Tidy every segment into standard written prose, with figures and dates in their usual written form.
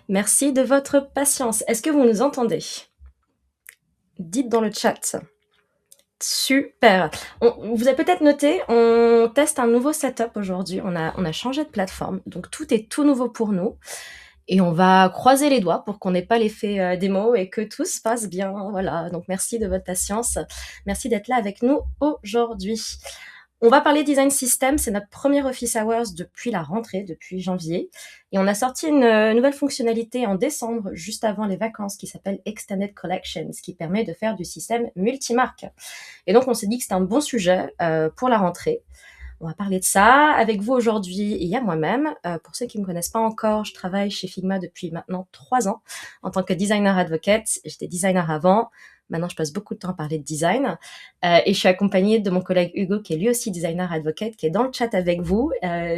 Merci de votre patience. Est-ce que vous nous entendez? Dites dans le chat. Super. Vous avez peut-être noté, on teste un nouveau setup aujourd'hui. On a changé de plateforme, donc tout est tout nouveau pour nous. Et on va croiser les doigts pour qu'on n'ait pas l'effet démo et que tout se passe bien. Voilà. Donc merci de votre patience. Merci d'être là avec nous aujourd'hui. On va parler design system, c'est notre premier office hours depuis la rentrée, depuis janvier. Et on a sorti une nouvelle fonctionnalité en décembre, juste avant les vacances, qui s'appelle Extended Collections, qui permet de faire du système multimarque. Et donc on s'est dit que c'était un bon sujet pour la rentrée. On va parler de ça avec vous aujourd'hui. Il y a moi-même. Pour ceux qui ne me connaissent pas encore, je travaille chez Figma depuis maintenant 3 ans en tant que designer advocate. J'étais designer avant. Maintenant, je passe beaucoup de temps à parler de design. Et je suis accompagnée de mon collègue Hugo, qui est lui aussi designer advocate, qui est dans le chat avec vous,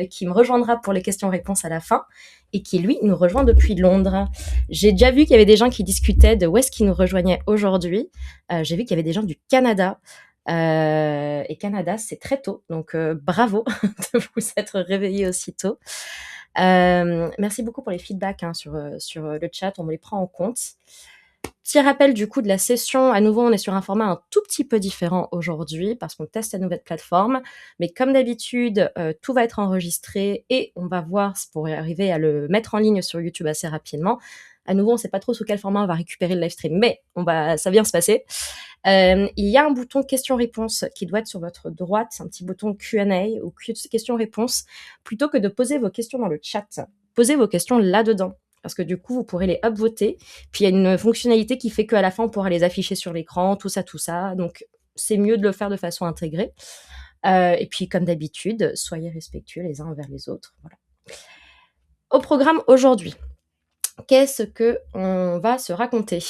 qui me rejoindra pour les questions-réponses à la fin et qui, lui, nous rejoint depuis Londres. J'ai déjà vu qu'il y avait des gens qui discutaient de où est-ce qu'ils nous rejoignaient aujourd'hui. J'ai vu qu'il y avait des gens du Canada. Et Canada, c'est très tôt, donc bravo de vous être réveillés aussitôt. Merci beaucoup pour les feedbacks sur le chat, on me les prend en compte. Petit rappel du coup de la session, à nouveau on est sur un format un tout petit peu différent aujourd'hui parce qu'on teste la nouvelle plateforme, mais comme d'habitude tout va être enregistré et on va voir pour arriver à le mettre en ligne sur YouTube assez rapidement. À nouveau, on ne sait pas trop sous quel format on va récupérer le live stream, mais ça va bien se passer. Il y a un bouton questions-réponses qui doit être sur votre droite, un petit bouton Q&A ou questions-réponses. Plutôt que de poser vos questions dans le chat, posez vos questions là-dedans. Parce que du coup, vous pourrez les upvoter. Puis il y a une fonctionnalité qui fait qu'à la fin, on pourra les afficher sur l'écran, tout ça, tout ça. Donc, c'est mieux de le faire de façon intégrée. Et puis, comme d'habitude, soyez respectueux les uns envers les autres. Voilà. Au programme aujourd'hui, qu'est-ce qu'on va se raconter ?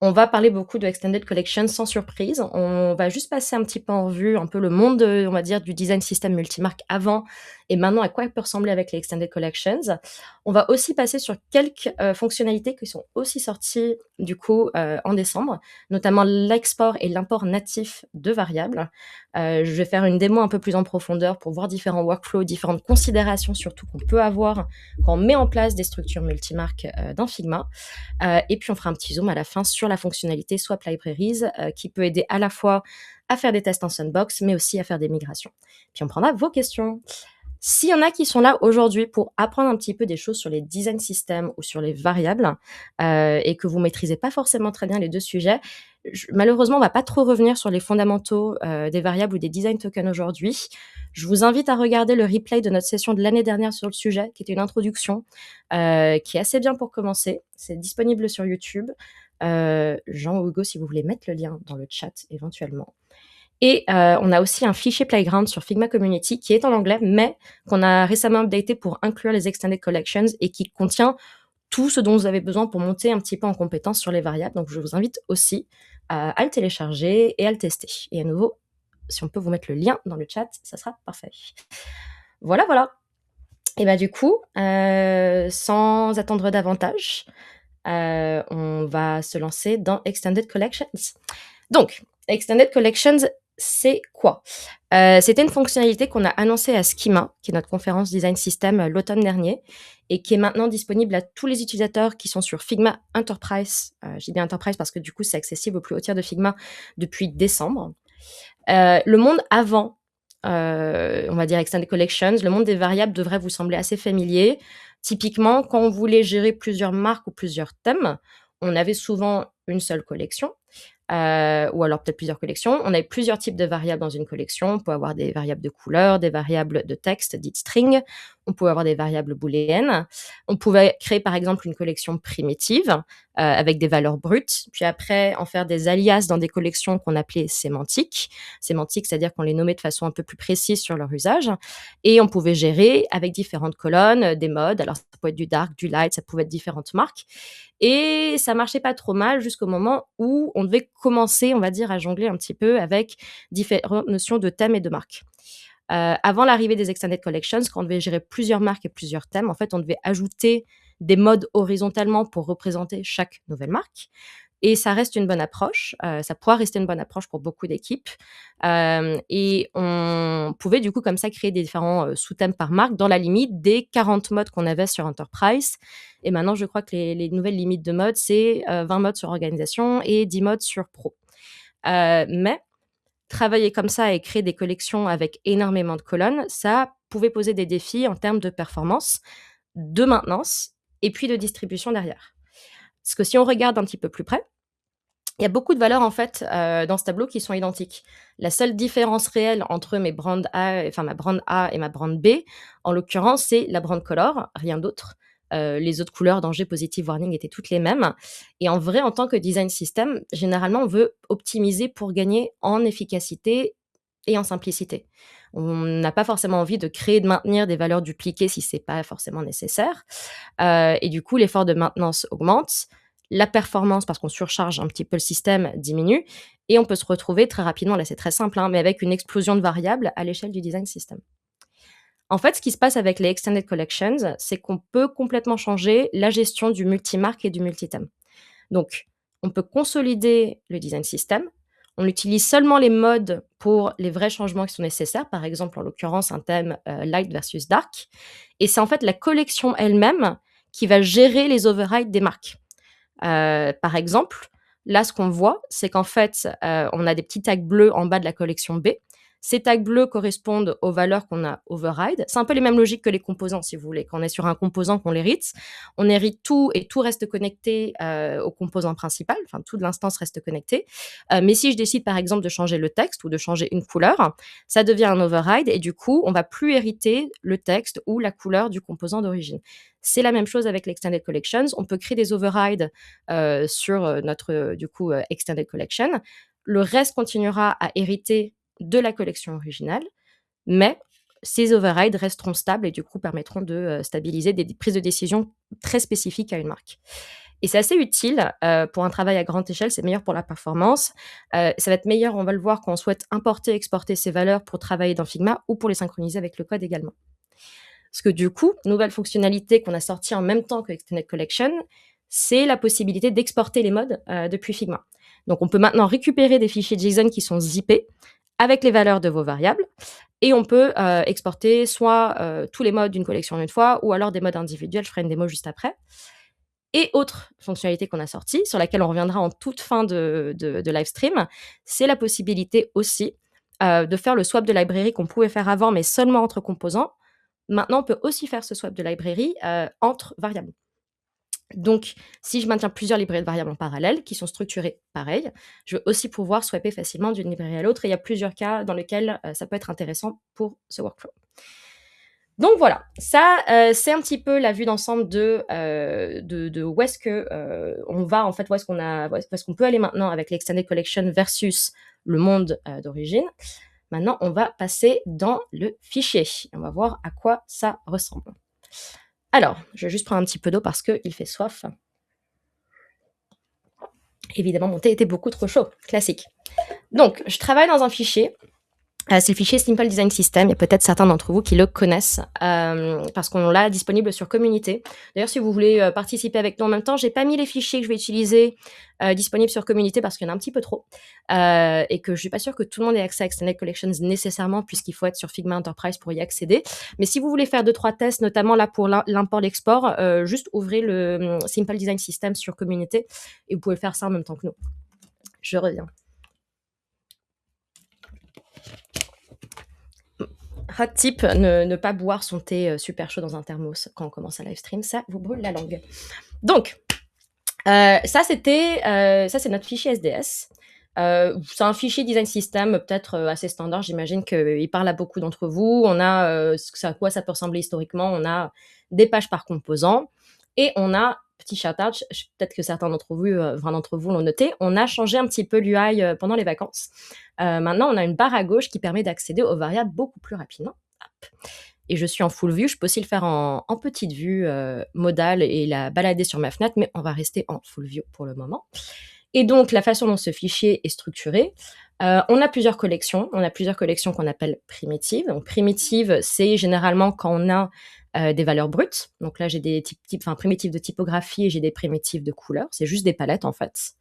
On va parler beaucoup de Extended Collection sans surprise. On va juste passer un petit peu en revue un peu le monde, on va dire, du design system multimarque avant et maintenant à quoi il peut ressembler avec les Extended Collections. On va aussi passer sur quelques fonctionnalités qui sont aussi sorties du coup en décembre, notamment l'export et l'import natif de variables. Je vais faire une démo un peu plus en profondeur pour voir différents workflows, différentes considérations surtout qu'on peut avoir quand on met en place des structures multimarques dans Figma. Et puis on fera un petit zoom à la fin sur la fonctionnalité Swap Libraries qui peut aider à la fois à faire des tests en sandbox, mais aussi à faire des migrations. Puis on prendra vos questions. S'il y en a qui sont là aujourd'hui pour apprendre un petit peu des choses sur les design systems ou sur les variables et que vous maîtrisez pas forcément très bien les deux sujets, malheureusement, on va pas trop revenir sur les fondamentaux des variables ou des design tokens aujourd'hui. Je vous invite à regarder le replay de notre session de l'année dernière sur le sujet, qui était une introduction, qui est assez bien pour commencer. C'est disponible sur YouTube. Jean ou Hugo, si vous voulez mettre le lien dans le chat éventuellement. Et on a aussi un fichier Playground sur Figma Community qui est en anglais, mais qu'on a récemment updaté pour inclure les Extended Collections et qui contient tout ce dont vous avez besoin pour monter un petit peu en compétence sur les variables. Donc, je vous invite aussi à le télécharger et à le tester. Et à nouveau, si on peut vous mettre le lien dans le chat, ça sera parfait. Voilà, voilà. Et bah du coup, sans attendre davantage, on va se lancer dans Extended Collections. Donc, Extended Collections, c'est quoi ? C'était une fonctionnalité qu'on a annoncée à Schema, qui est notre conférence design system l'automne dernier, et qui est maintenant disponible à tous les utilisateurs qui sont sur Figma Enterprise. Je dis bien Enterprise parce que du coup, c'est accessible au plus haut tiers de Figma depuis décembre. Le monde avant, on va dire Extended Collections, le monde des variables devrait vous sembler assez familier. Typiquement, quand on voulait gérer plusieurs marques ou plusieurs thèmes, on avait souvent une seule collection. Ou alors peut-être plusieurs collections. On avait plusieurs types de variables dans une collection. On peut avoir des variables de couleur, des variables de texte, dites string. On pouvait avoir des variables booléennes. On pouvait créer par exemple une collection primitive avec des valeurs brutes, puis après en faire des alias dans des collections qu'on appelait sémantiques. Sémantiques, c'est-à-dire qu'on les nommait de façon un peu plus précise sur leur usage. Et on pouvait gérer avec différentes colonnes des modes. Alors ça pouvait être du dark, du light, ça pouvait être différentes marques. Et ça marchait pas trop mal jusqu'au moment où on devait commencer, on va dire, à jongler un petit peu avec différentes notions de thèmes et de marques. Avant l'arrivée des Extended Collections, quand on devait gérer plusieurs marques et plusieurs thèmes, en fait, on devait ajouter des modes horizontalement pour représenter chaque nouvelle marque. et ça reste une bonne approche, ça pourra rester une bonne approche pour beaucoup d'équipes, et on pouvait du coup comme ça créer des différents, sous-thèmes par marque dans la limite des 40 modes qu'on avait sur Enterprise et maintenant je crois que les nouvelles limites de modes, c'est, 20 modes sur organisation et 10 modes sur pro. Mais travailler comme ça et créer des collections avec énormément de colonnes, ça pouvait poser des défis en termes de performance, de maintenance et puis de distribution derrière. Parce que si on regarde un petit peu plus près, il y a beaucoup de valeurs en fait, dans ce tableau qui sont identiques. La seule différence réelle entre mes brand A enfin ma brand A et ma brand B, en l'occurrence, c'est la brand color, rien d'autre. Les autres couleurs, danger, positive, warning étaient toutes les mêmes et en vrai, en tant que design system, généralement, on veut optimiser pour gagner en efficacité et en simplicité. On n'a pas forcément envie de créer et de maintenir des valeurs dupliquées si c'est pas forcément nécessaire, et du coup, l'effort de maintenance augmente, la performance, parce qu'on surcharge un petit peu le système, diminue et on peut se retrouver très rapidement, là c'est très simple, hein, mais avec une explosion de variables à l'échelle du design system. En fait, ce qui se passe avec les extended collections, c'est qu'on peut complètement changer la gestion du multimarque et du multithème. Donc, on peut consolider le design system. On utilise seulement les modes pour les vrais changements qui sont nécessaires. Par exemple, en l'occurrence, un thème light versus dark. Et c'est en fait la collection elle-même qui va gérer les overrides des marques. Par exemple, là, ce qu'on voit, c'est qu'en fait, on a des petits tags bleus en bas de la collection B. Ces tags bleus correspondent aux valeurs qu'on a override. C'est un peu les mêmes logiques que les composants, si vous voulez. Quand on est sur un composant qu'on l'hérite, on hérite tout et tout reste connecté au composant principal. Enfin, toute l'instance reste connectée. Mais si je décide, par exemple, de changer le texte ou de changer une couleur, ça devient un override et du coup, on va plus hériter le texte ou la couleur du composant d'origine. C'est la même chose avec l'Extended Collections. On peut créer des overrides sur notre, du coup, Extended Collection. Le reste continuera à hériter de la collection originale, mais ces overrides resteront stables et du coup permettront de stabiliser des prises de décision très spécifiques à une marque. Et c'est assez utile pour un travail à grande échelle, c'est meilleur pour la performance. Ça va être meilleur, on va le voir, quand on souhaite importer, exporter ces valeurs pour travailler dans Figma ou pour les synchroniser avec le code également. Parce que du coup, nouvelle fonctionnalité qu'on a sortie en même temps que Extended Collection, c'est la possibilité d'exporter les modes depuis Figma. Donc on peut maintenant récupérer des fichiers JSON qui sont zippés avec les valeurs de vos variables et on peut exporter soit tous les modes d'une collection en une fois ou alors des modes individuels, je ferai une démo juste après. Et autre fonctionnalité qu'on a sortie, sur laquelle on reviendra en toute fin de live stream, c'est la possibilité aussi de faire le swap de librairie qu'on pouvait faire avant, mais seulement entre composants. Maintenant, on peut aussi faire ce swap de librairie entre variables. Donc, si je maintiens plusieurs librairies de variables en parallèle, qui sont structurées pareil, je vais aussi pouvoir swapper facilement d'une librairie à l'autre. Et il y a plusieurs cas dans lesquels ça peut être intéressant pour ce workflow. Donc voilà, ça, c'est un petit peu la vue d'ensemble de où est-ce que on va, en fait, où est-ce qu'on peut aller maintenant avec l'Extended Collection versus le monde d'origine. Maintenant, on va passer dans le fichier. On va voir à quoi ça ressemble. Alors, je vais juste prendre un petit peu d'eau parce qu'il fait soif. Évidemment, mon thé était beaucoup trop chaud, classique. Donc, je travaille dans un fichier. C'est le fichier Simple Design System. Il y a peut-être certains d'entre vous qui le connaissent parce qu'on l'a disponible sur Community. D'ailleurs, si vous voulez participer avec nous en même temps, j'ai pas mis les fichiers que je vais utiliser disponibles sur Community parce qu'il y en a un petit peu trop et que je suis pas sûre que tout le monde ait accès à Extended Collections nécessairement puisqu'il faut être sur Figma Enterprise pour y accéder. Mais si vous voulez faire 2-3 tests, notamment là pour l'import-l'export, juste ouvrez le Simple Design System sur Community et vous pouvez faire ça en même temps que nous. Je reviens. Hot tip, ne pas boire son thé super chaud dans un thermos quand on commence un live stream, ça vous brûle la langue. Donc, ça c'est notre fichier SDS. C'est un fichier design system peut-être assez standard, j'imagine qu'il parle à beaucoup d'entre vous. On a à quoi ça peut ressembler historiquement, on a des pages par composant et on a, petit shout-out, peut-être que certains d'entre vous l'ont noté, on a changé un petit peu l'UI pendant les vacances. Maintenant, on a une barre à gauche qui permet d'accéder aux variables beaucoup plus rapidement. Hop. Et je suis en full view, je peux aussi le faire en petite vue modale et la balader sur ma fenêtre, mais on va rester en full view pour le moment. Et donc, la façon dont ce fichier est structuré, on a plusieurs collections. On a plusieurs collections qu'on appelle primitives. Donc, primitive, c'est généralement quand on a des valeurs brutes. Donc là, j'ai des primitives de typographie et j'ai des primitives de couleurs. C'est juste des palettes, en fait.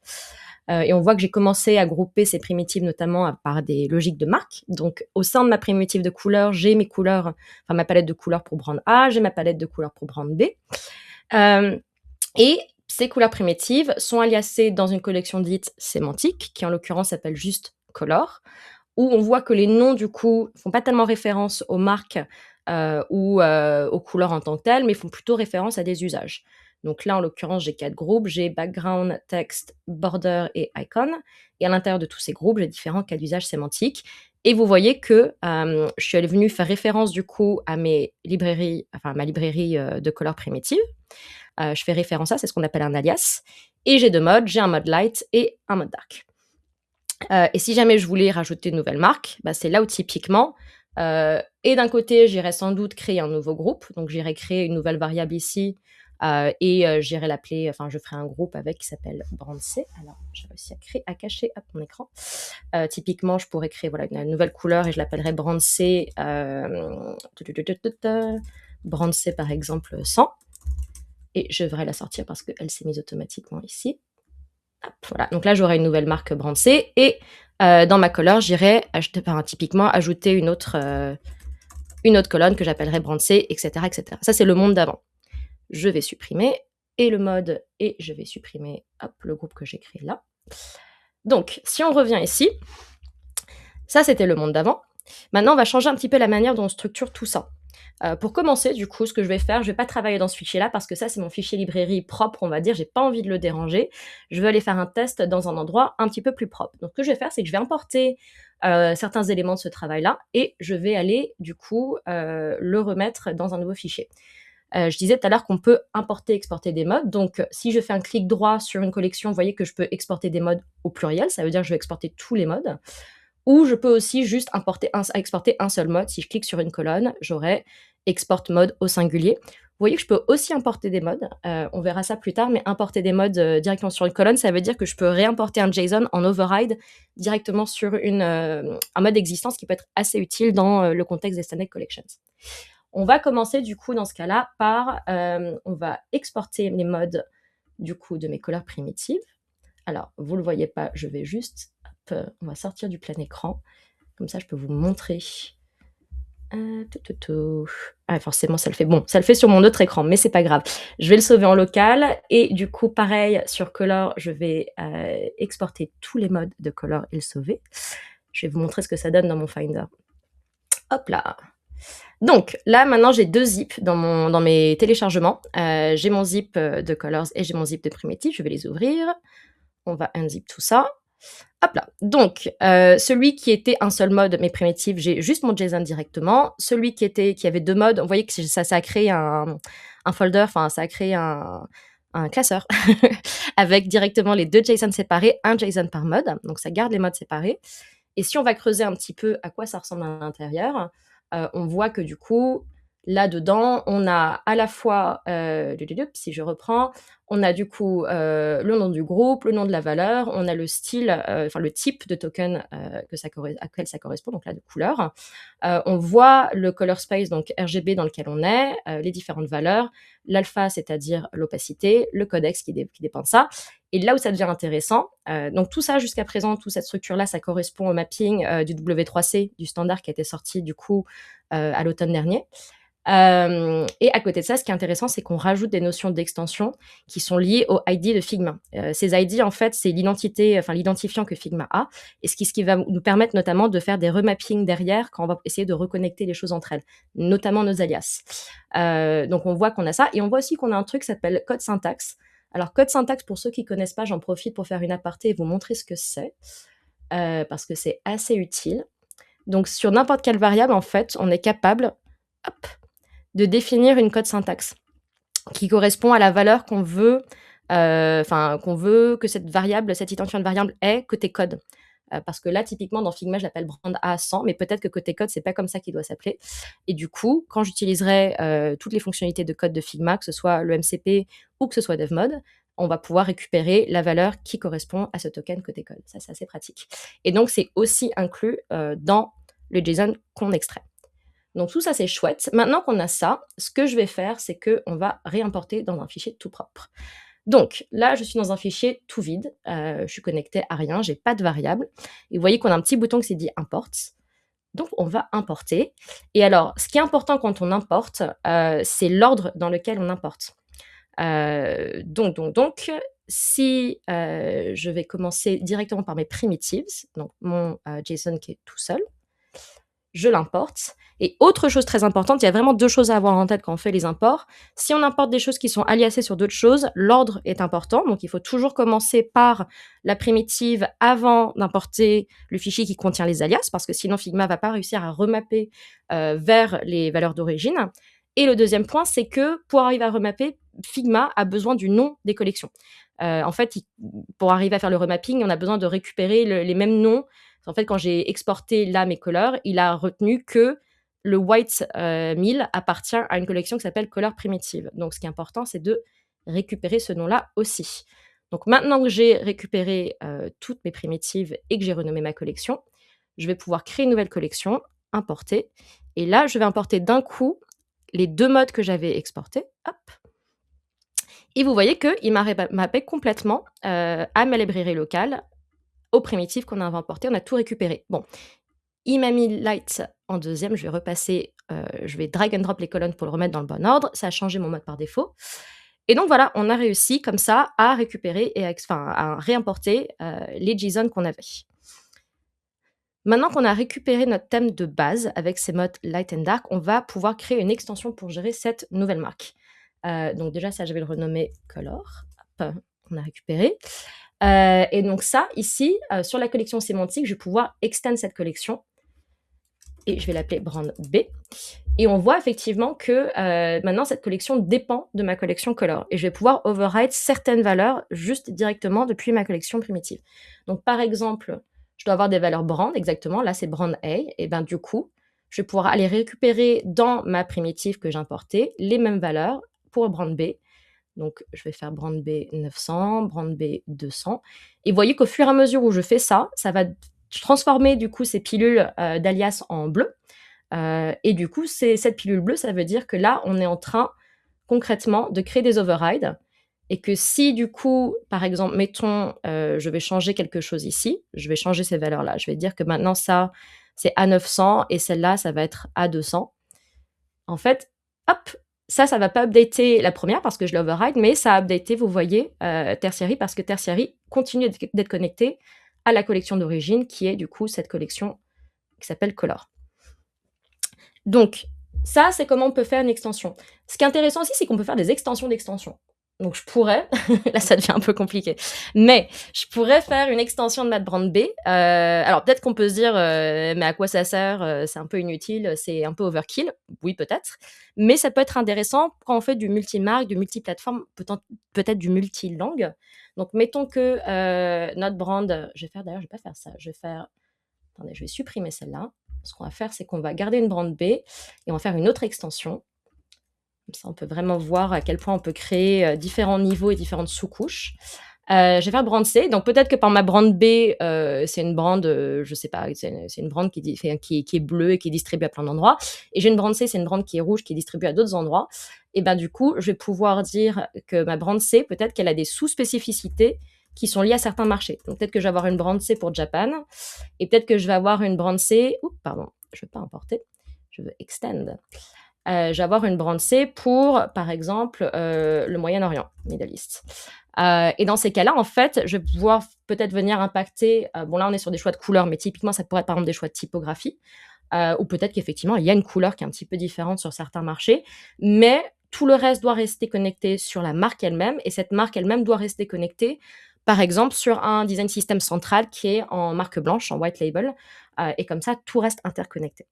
Et on voit que j'ai commencé à grouper ces primitives notamment par des logiques de marque. Donc, au sein de ma primitive de couleurs, j'ai mes couleurs, enfin ma palette de couleurs pour brand A, j'ai ma palette de couleurs pour brand B. Et ces couleurs primitives sont aliasées dans une collection dite sémantique, qui en l'occurrence s'appelle juste color, où on voit que les noms, du coup, font pas tellement référence aux marques ou aux couleurs en tant que telles, mais font plutôt référence à des usages. Donc là, en l'occurrence, j'ai 4 groupes. J'ai background, text, border et icon. Et à l'intérieur de tous ces groupes, j'ai différents cas d'usage sémantiques. Et vous voyez que je suis venue faire référence, du coup, à ma librairie de couleurs primitives. Je fais référence à, c'est ce qu'on appelle un alias. Et j'ai 2 modes. J'ai un mode light et un mode dark. Et si jamais je voulais rajouter une nouvelle marque, c'est là où typiquement, et d'un côté, j'irais sans doute créer un nouveau groupe. Donc, j'irais créer une nouvelle variable ici et j'irais l'appeler, enfin, je ferai un groupe avec qui s'appelle brand C. Alors, j'ai réussi à cacher mon écran. Typiquement, je pourrais créer une nouvelle couleur et je l'appellerais brand C. Brand C, par exemple, 100. Et je devrais la sortir parce qu'elle s'est mise automatiquement ici. Hop, voilà. Donc là, j'aurai une nouvelle marque brand C et dans ma color, j'irai typiquement ajouter une autre colonne que j'appellerai brand C, etc., etc. Ça, c'est le monde d'avant. Je vais supprimer et le mode et je vais supprimer le groupe que j'ai créé là. Donc, si on revient ici, ça, c'était le monde d'avant. Maintenant, on va changer un petit peu la manière dont on structure tout ça. Pour commencer, du coup, ce que je vais faire, je vais pas travailler dans ce fichier-là parce que ça, c'est mon fichier librairie propre, on va dire. J'ai pas envie de le déranger. Je veux aller faire un test dans un endroit un petit peu plus propre. Donc, ce que je vais faire, c'est que je vais importer certains éléments de ce travail-là et je vais aller, du coup, le remettre dans un nouveau fichier. Je disais tout à l'heure qu'on peut importer, exporter des modes. Donc, si je fais un clic droit sur une collection, vous voyez que je peux exporter des modes au pluriel. Ça veut dire que je vais exporter tous les modes. Ou je peux aussi juste exporter un seul mode. Si je clique sur une colonne, j'aurai export mode au singulier. Vous voyez que je peux aussi importer des modes. On verra ça plus tard, mais importer des modes directement sur une colonne, ça veut dire que je peux réimporter un JSON en override directement sur un mode existant, ce qui peut être assez utile dans le contexte des Standard Collections. On va commencer du coup dans ce cas-là par, on va exporter les modes du coup de mes couleurs primitives. Alors, vous ne le voyez pas, je vais juste, on va sortir du plein écran. Comme ça, je peux vous montrer. Forcément, ça le fait. Bon, ça le fait sur mon autre écran, mais c'est pas grave. Je vais le sauver en local. Et du coup, pareil, sur Color, je vais exporter tous les modes de Color et le sauver. Je vais vous montrer ce que ça donne dans mon Finder. Hop là. Donc, là, maintenant, j'ai 2 zips dans mes téléchargements. J'ai mon zip de Colors et j'ai mon zip de Primitive. Je vais les ouvrir. On va unzip tout ça. Hop là. Donc, celui qui était un seul mode, mes primitives, j'ai juste mon JSON directement. Celui qui avait 2 modes, vous voyez que ça a créé un folder, enfin, ça a créé un classeur avec directement les 2 JSON séparés, un JSON par mode. Donc, ça garde les modes séparés. Et si on va creuser un petit peu à quoi ça ressemble à l'intérieur, on voit que du coup, là-dedans, on a à la fois, si je reprends, on a du coup le nom du groupe, le nom de la valeur, on a le style, le type de token auquel ça correspond, donc là de couleur. On voit le color space, donc RGB dans lequel on est, les différentes valeurs, l'alpha, c'est-à-dire l'opacité, le codex qui dépend de ça. Et là où ça devient intéressant, donc tout ça jusqu'à présent, toute cette structure-là, ça correspond au mapping du W3C, du standard qui a été sorti du coup à l'automne dernier. Et à côté de ça, ce qui est intéressant, c'est qu'on rajoute des notions d'extension qui sont liées au ID de Figma. Ces ID, en fait, c'est l'identifiant que Figma a, et ce qui va nous permettre notamment de faire des remappings derrière quand on va essayer de reconnecter les choses entre elles, notamment nos alias. Donc on voit qu'on a ça, et on voit aussi qu'on a un truc qui s'appelle code syntaxe. Alors code syntaxe, pour ceux qui connaissent pas, j'en profite pour faire une aparté et vous montrer ce que c'est, parce que c'est assez utile. Donc sur n'importe quelle variable, en fait, on est capable, de définir une code syntaxe qui correspond à la valeur qu'on veut que cette identifiant de variable ait côté code. Parce que là, typiquement, dans Figma, je l'appelle brand A100, mais peut-être que côté code, c'est pas comme ça qu'il doit s'appeler. Et du coup, quand j'utiliserai toutes les fonctionnalités de code de Figma, que ce soit le MCP ou que ce soit DevMod, on va pouvoir récupérer la valeur qui correspond à ce token côté code. Ça, c'est assez pratique. Et donc, c'est aussi inclus dans le JSON qu'on extrait. Donc tout ça, c'est chouette. Maintenant qu'on a ça, ce que je vais faire, c'est qu'on va réimporter dans un fichier tout propre. Donc là, je suis dans un fichier tout vide, je suis connectée à rien, j'ai pas de variable et vous voyez qu'on a un petit bouton qui dit «Import». Donc on va importer et alors ce qui est important quand on importe, c'est l'ordre dans lequel on importe. Donc, si, je vais commencer directement par mes primitives, donc mon, JSON qui est tout seul, je l'importe et autre chose très importante, il y a vraiment 2 choses à avoir en tête quand on fait les imports. Si on importe des choses qui sont aliasées sur d'autres choses, l'ordre est important, donc il faut toujours commencer par la primitive avant d'importer le fichier qui contient les alias, parce que sinon Figma va pas réussir à remapper, vers les valeurs d'origine et le deuxième point, c'est que pour arriver à remapper, Figma a besoin du nom des collections. En fait, pour arriver à faire le remapping, on a besoin de récupérer les mêmes noms. En fait, quand j'ai exporté là mes colors, il a retenu que le white 1000 appartient à une collection qui s'appelle color primitive. Donc, ce qui est important, c'est de récupérer ce nom-là aussi. Donc, maintenant que j'ai récupéré toutes mes primitives et que j'ai renommé ma collection, je vais pouvoir créer une nouvelle collection, importer. Et là, je vais importer d'un coup les 2 modes que j'avais exportés. Hop. Et vous voyez qu'il m'a mappé complètement à ma librairie locale, aux primitives qu'on avait importées. On a tout récupéré. Bon, il m'a mis light en deuxième. Je vais repasser, je vais drag and drop les colonnes pour le remettre dans le bon ordre. Ça a changé mon mode par défaut. Et donc voilà, on a réussi comme ça à récupérer et à réimporter les JSON qu'on avait. Maintenant qu'on a récupéré notre thème de base avec ces modes light and dark, on va pouvoir créer une extension pour gérer cette nouvelle marque. Donc déjà, ça, je vais le renommer color. Hop, on a récupéré. Et donc ça, ici, sur la collection sémantique, je vais pouvoir extend cette collection et je vais l'appeler brand B. Et on voit effectivement que maintenant, cette collection dépend de ma collection color. Et je vais pouvoir override certaines valeurs juste directement depuis ma collection primitive. Donc par exemple, je dois avoir des valeurs brand, exactement. Là, c'est brand A. Et bien du coup, je vais pouvoir aller récupérer dans ma primitive que j'ai importée les mêmes valeurs pour brand B. Donc, je vais faire brand B 900, brand B 200. Et vous voyez qu'au fur et à mesure où je fais ça, ça va transformer du coup ces pilules d'alias en bleu. Et du coup, cette pilule bleue, ça veut dire que là, on est en train concrètement de créer des overrides. Et que si du coup, par exemple, mettons, je vais changer quelque chose ici, je vais changer ces valeurs-là. Je vais dire que maintenant, ça, c'est A900 et celle-là, ça va être A200. En fait, hop, ça va pas updater la première parce que je l'ai override, mais ça a updaté, vous voyez, tertiary parce que tertiary continue d'être connecté à la collection d'origine qui est du coup cette collection qui s'appelle color. Donc, ça, c'est comment on peut faire une extension. Ce qui est intéressant aussi, c'est qu'on peut faire des extensions d'extensions. Donc, je pourrais, là, ça devient un peu compliqué, mais je pourrais faire une extension de brand B. Alors, peut-être qu'on peut se dire, mais à quoi ça sert? C'est un peu inutile, c'est un peu overkill. Oui, peut-être. Mais ça peut être intéressant quand on fait du multimarque, du multiplateforme, peut-être du multilangue. Donc, mettons que notre brand, je vais pas faire ça. Attendez, je vais supprimer celle-là. Ce qu'on va faire, c'est qu'on va garder une brand B et on va faire une autre extension. Comme ça, on peut vraiment voir à quel point on peut créer différents niveaux et différentes sous-couches. Je vais faire brand C. Donc, peut-être que par ma brand B, c'est une brand, je sais pas, c'est une brand qui est bleue et qui est distribuée à plein d'endroits. Et j'ai une brand C, c'est une brand qui est rouge, qui est distribuée à d'autres endroits. Et ben du coup, je vais pouvoir dire que ma brand C, peut-être qu'elle a des sous-spécificités qui sont liées à certains marchés. Donc, peut-être que je vais avoir une brand C pour Japan. Et peut-être que je vais avoir une brand C... Oups, pardon, je ne veux pas importer. Je veux extend. Je vais avoir une brand C pour, par exemple, le Moyen-Orient, Middle East. Et dans ces cas-là, en fait, je vais pouvoir peut-être venir impacter... bon, là, on est sur des choix de couleurs, mais typiquement, ça pourrait être, par exemple, des choix de typographie. Ou peut-être qu'effectivement, il y a une couleur qui est un petit peu différente sur certains marchés. Mais tout le reste doit rester connecté sur la marque elle-même. Et cette marque elle-même doit rester connectée, par exemple, sur un design system central qui est en marque blanche, en white label. Et comme ça, tout reste interconnecté.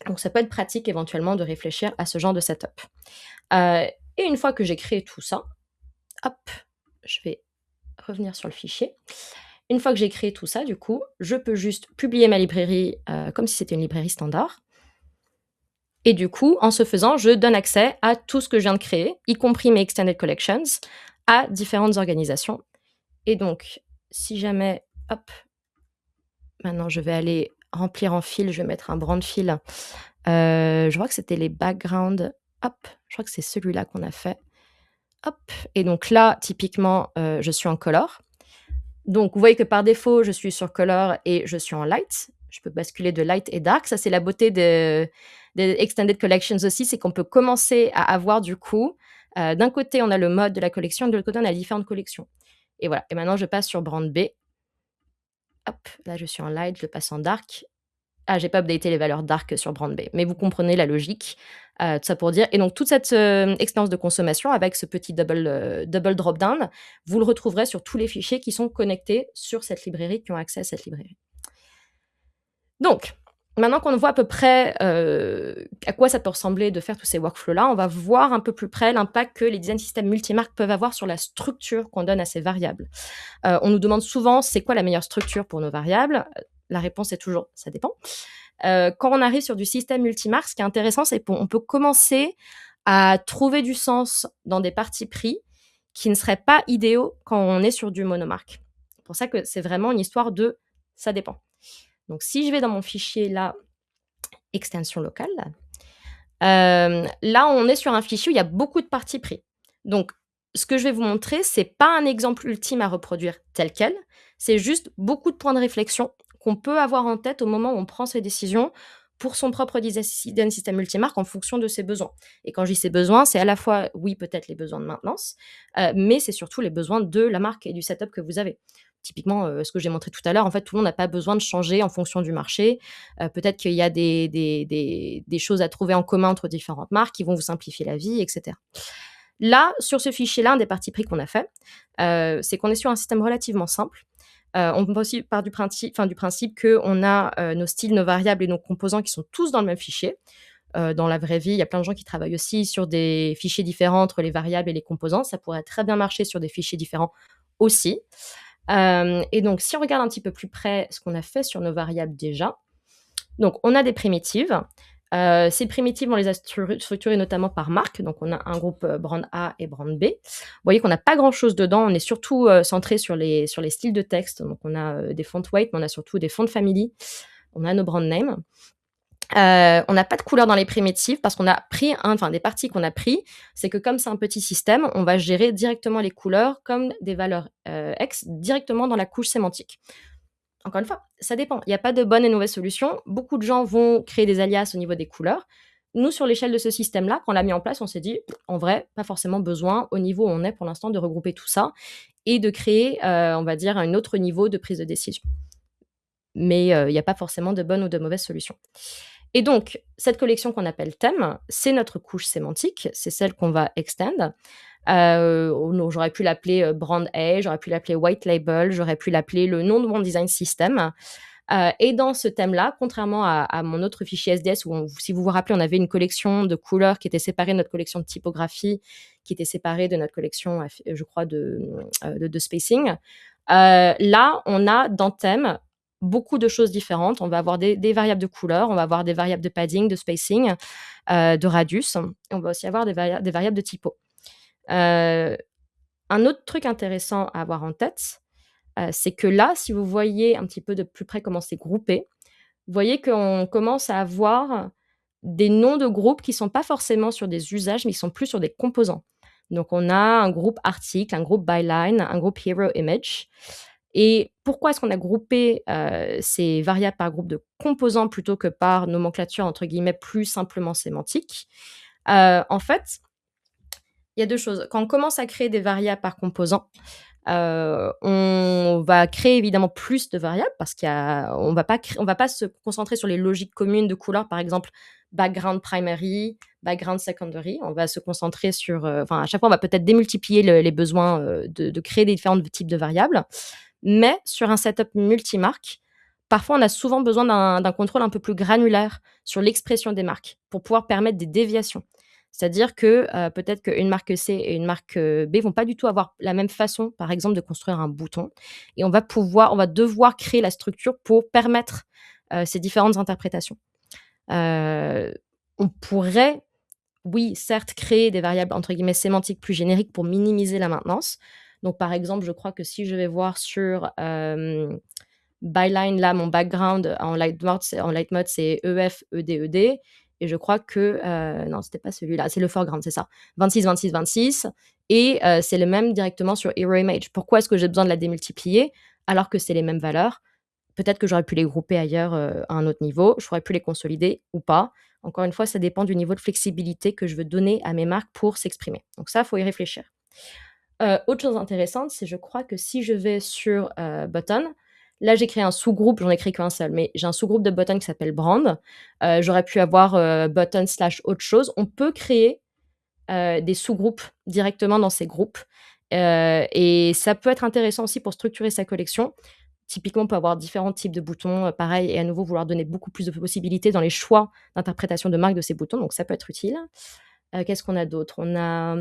Donc, ça peut être pratique éventuellement de réfléchir à ce genre de setup. Et une fois que j'ai créé tout ça, hop, je vais revenir sur le fichier. Une fois que j'ai créé tout ça, du coup, je peux juste publier ma librairie comme si c'était une librairie standard. Et du coup, en ce faisant, je donne accès à tout ce que je viens de créer, y compris mes Extended Collections, à différentes organisations. Et donc, si jamais, hop, maintenant je vais aller remplir en fil, je vais mettre un brand fil Je crois que c'était les backgrounds. Hop, je crois que c'est celui-là qu'on a fait. Hop et donc là, typiquement, je suis en color. Donc vous voyez que par défaut, je suis sur color et je suis en light. Je peux basculer de light et dark. Ça, c'est la beauté des extended collections aussi, c'est qu'on peut commencer à avoir du coup, d'un côté, on a le mode de la collection, de l'autre côté, on a les différentes collections et voilà et maintenant je passe sur brand B. Hop, là, je suis en light, je passe en dark. Ah, j'ai pas updaté les valeurs dark sur brand B, mais vous comprenez la logique, tout ça pour dire et donc toute cette, expérience de consommation avec ce petit double drop down, vous le retrouverez sur tous les fichiers qui sont connectés sur cette librairie, qui ont accès à cette librairie. Donc, maintenant qu'on voit à peu près, à quoi ça peut ressembler de faire tous ces workflows-là, on va voir un peu plus près l'impact que les design systèmes multimarques peuvent avoir sur la structure qu'on donne à ces variables. On nous demande souvent: «C'est quoi la meilleure structure pour nos variables?» La réponse est toujours: «Ça dépend». Quand on arrive sur du système multimarque, ce qui est intéressant, c'est qu'on peut commencer à trouver du sens dans des partis pris qui ne seraient pas idéaux quand on est sur du monomarque. C'est pour ça que c'est vraiment une histoire de ça dépend. Donc si je vais dans mon fichier là, extension locale, là on est sur un fichier où il y a beaucoup de partis pris. Donc ce que je vais vous montrer, c'est pas un exemple ultime à reproduire tel quel, c'est juste beaucoup de points de réflexion qu'on peut avoir en tête au moment où on prend ses décisions pour son propre design system multimarque en fonction de ses besoins. Et quand je dis ses besoins, c'est à la fois, oui, peut-être les besoins de maintenance, mais c'est surtout les besoins de la marque et du setup que vous avez. Typiquement, ce que j'ai montré tout à l'heure, en fait, tout le monde n'a pas besoin de changer en fonction du marché. Peut-être qu'il y a des choses à trouver en commun entre différentes marques qui vont vous simplifier la vie, et cetera. Là, sur ce fichier-là, un des partis pris qu'on a fait, c'est qu'on est sur un système relativement simple. On part aussi du principe qu'on a, nos styles, nos variables et nos composants qui sont tous dans le même fichier. Dans la vraie vie, il y a plein de gens qui travaillent aussi sur des fichiers différents entre les variables et les composants. Ça pourrait très bien marcher sur des fichiers différents aussi. Et donc si on regarde un petit peu plus près ce qu'on a fait sur nos variables déjà, donc on a des primitives. Ces primitives, on les a structurées notamment par marque. Donc on a un groupe, brand A et brand B. Vous voyez qu'on n'a pas grand-chose dedans. On est surtout, centré sur les styles de texte. Donc on a, des font weight, mais on a surtout des font family. On a nos brand names. On n'a pas de couleur dans les primitives parce qu'on a pris des parties qu'on a pris, c'est que comme c'est un petit système, on va gérer directement les couleurs comme des valeurs, X directement dans la couche sémantique. Encore une fois, ça dépend. Il y a pas de bonne et mauvaise solution. Beaucoup de gens vont créer des alias au niveau des couleurs. Nous, sur l'échelle de ce système-là, quand on l'a mis en place, on s'est dit: «En vrai, pas forcément besoin, au niveau où on est pour l'instant, de regrouper tout ça et de créer, on va dire, un autre niveau de prise de décision». Mais, il y a pas forcément de bonne ou de mauvaise solution. Et donc, cette collection qu'on appelle thème, c'est notre couche sémantique, c'est celle qu'on va extend. Non, j'aurais pu l'appeler, brand A, j'aurais pu l'appeler white label, j'aurais pu l'appeler le nom de mon design system. Et dans ce thème-là, contrairement à mon autre fichier SDS où si vous vous rappelez, on avait une collection de couleurs qui était séparée de notre collection de typographie, qui était séparée de notre collection, je crois de spacing. Là, on a dans thème beaucoup de choses différentes. On va avoir des variables de couleurs, on va avoir des variables de padding, de spacing, de radius. Et on va aussi avoir des variables de typo. Un autre truc intéressant à avoir en tête, c'est que là, si vous voyez un petit peu de plus près comment c'est groupé, vous voyez qu'on commence à avoir des noms de groupes qui sont pas forcément sur des usages, mais qui sont plus sur des composants. Donc on a un groupe article, un groupe byline, un groupe hero image. Et pourquoi est-ce qu'on a groupé, ces variables par groupe de composants plutôt que par nomenclature entre guillemets «plus simplement sémantique»? En fait, il y a 2 choses. Quand on commence à créer des variables par composant, on va créer évidemment plus de variables parce on va pas se concentrer sur les logiques communes de couleurs, par exemple, background primary, background secondary. On va se concentrer sur, à chaque fois, on va peut-être démultiplier les besoins, de créer des différents types de variables. Mais sur un setup multimarque, parfois, on a souvent besoin d'un contrôle un peu plus granulaire sur l'expression des marques pour pouvoir permettre des déviations. C'est-à-dire que, peut-être qu'une marque C et une marque, B vont pas du tout avoir la même façon, par exemple, de construire un bouton et on va devoir créer la structure pour permettre, ces différentes interprétations. On pourrait, oui, certes, créer des variables, entre guillemets, «sémantiques» plus génériques pour minimiser la maintenance. Donc, par exemple, je crois que si je vais voir sur, byline, là, mon background en light mode, c'est EF, ED, ED et je crois que, non, c'était pas celui-là, c'est le foreground, c'est ça. 26, 26, 26 et c'est le même directement sur Hero Image. Pourquoi est-ce que j'ai besoin de la démultiplier alors que c'est les mêmes valeurs? Peut-être que j'aurais pu les grouper ailleurs, à un autre niveau, j'aurais pu les consolider ou pas. Encore une fois, ça dépend du niveau de flexibilité que je veux donner à mes marques pour s'exprimer. Donc ça, faut y réfléchir. Autre chose intéressante, c'est je crois que si je vais sur, Button, là j'ai créé un sous-groupe, j'en ai créé qu'un seul, mais j'ai un sous-groupe de Button qui s'appelle Brand. J'aurais pu avoir, Button slash autre chose. On peut créer, des sous-groupes directement dans ces groupes, et ça peut être intéressant aussi pour structurer sa collection. Typiquement, on peut avoir différents types de boutons, pareil et à nouveau vouloir donner beaucoup plus de possibilités dans les choix d'interprétation de marque de ces boutons, donc ça peut être utile. Qu'est-ce qu'on a d'autre? On a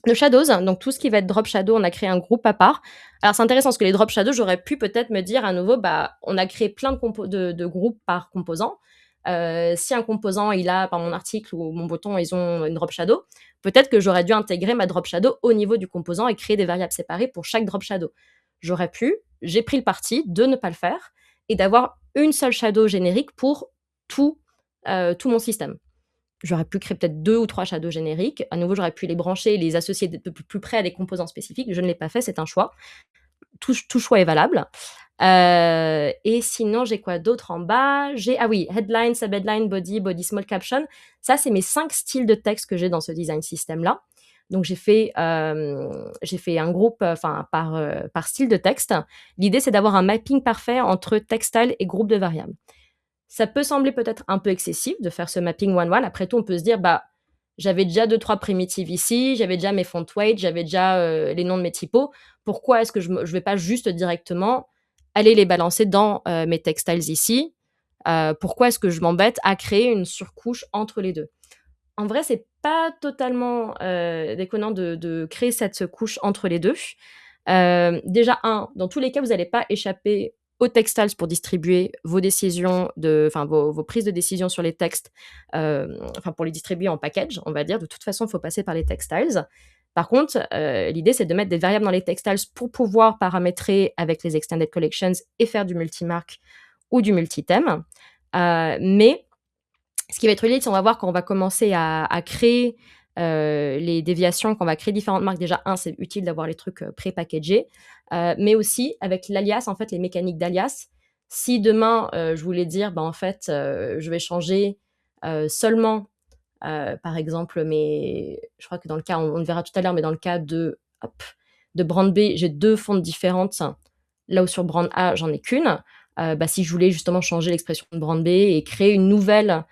le shadows, donc tout ce qui va être drop shadow, on a créé un groupe à part. Alors c'est intéressant parce que les drop shadows, j'aurais pu peut-être me dire à nouveau, bah, on a créé plein de groupes par composant. Si un composant, il a, par mon article ou mon bouton, ils ont une drop shadow, peut-être que j'aurais dû intégrer ma drop shadow au niveau du composant et créer des variables séparées pour chaque drop shadow. J'aurais pu, j'ai pris le parti de ne pas le faire et d'avoir une seule shadow générique pour tout, tout mon système. J'aurais pu créer peut-être 2 ou 3 shadows génériques. À nouveau, j'aurais pu les brancher et les associer de plus près à des composants spécifiques. Je ne l'ai pas fait, c'est un choix. Tout choix est valable. Et sinon, j'ai quoi d'autre en bas? J'ai ah oui, headline, subheadline, body, body small caption. Ça, c'est mes 5 styles de texte que j'ai dans ce design system-là. Donc j'ai fait un groupe, par style de texte. L'idée, c'est d'avoir un mapping parfait entre text style et groupe de variables. Ça peut sembler peut-être un peu excessif de faire ce mapping one-one. Après tout, on peut se dire, bah, j'avais déjà 2-3 primitives ici, j'avais déjà mes font weight, j'avais déjà les noms de mes typos. Pourquoi est-ce que je ne vais pas juste directement aller les balancer dans mes textiles ici? Pourquoi est-ce que je m'embête à créer une surcouche entre les deux? En vrai, c'est pas totalement déconnant de créer cette couche entre les deux. Déjà, dans tous les cas, vous n'allez pas échapper aux textiles pour distribuer vos décisions, vos prises de décision sur les textes, pour les distribuer en package, on va dire. De toute façon, il faut passer par les textiles. Par contre, l'idée, c'est de mettre des variables dans les textiles pour pouvoir paramétrer avec les extended collections et faire du multimarque ou du multi-thème. Mais ce qui va être utile, c'est on va voir quand on va commencer à créer les déviations, quand on va créer différentes marques. Déjà, c'est utile d'avoir les trucs pré-packagés, mais aussi avec l'alias, en fait, les mécaniques d'alias. Si demain, je voulais dire, bah, en fait, je vais changer seulement, par exemple, je crois que dans le cas, on le verra tout à l'heure, mais dans le cas de brand B, j'ai 2 fontes différentes, là où sur brand A, j'en ai qu'une. Si je voulais justement changer l'expression de brand B et créer une nouvelle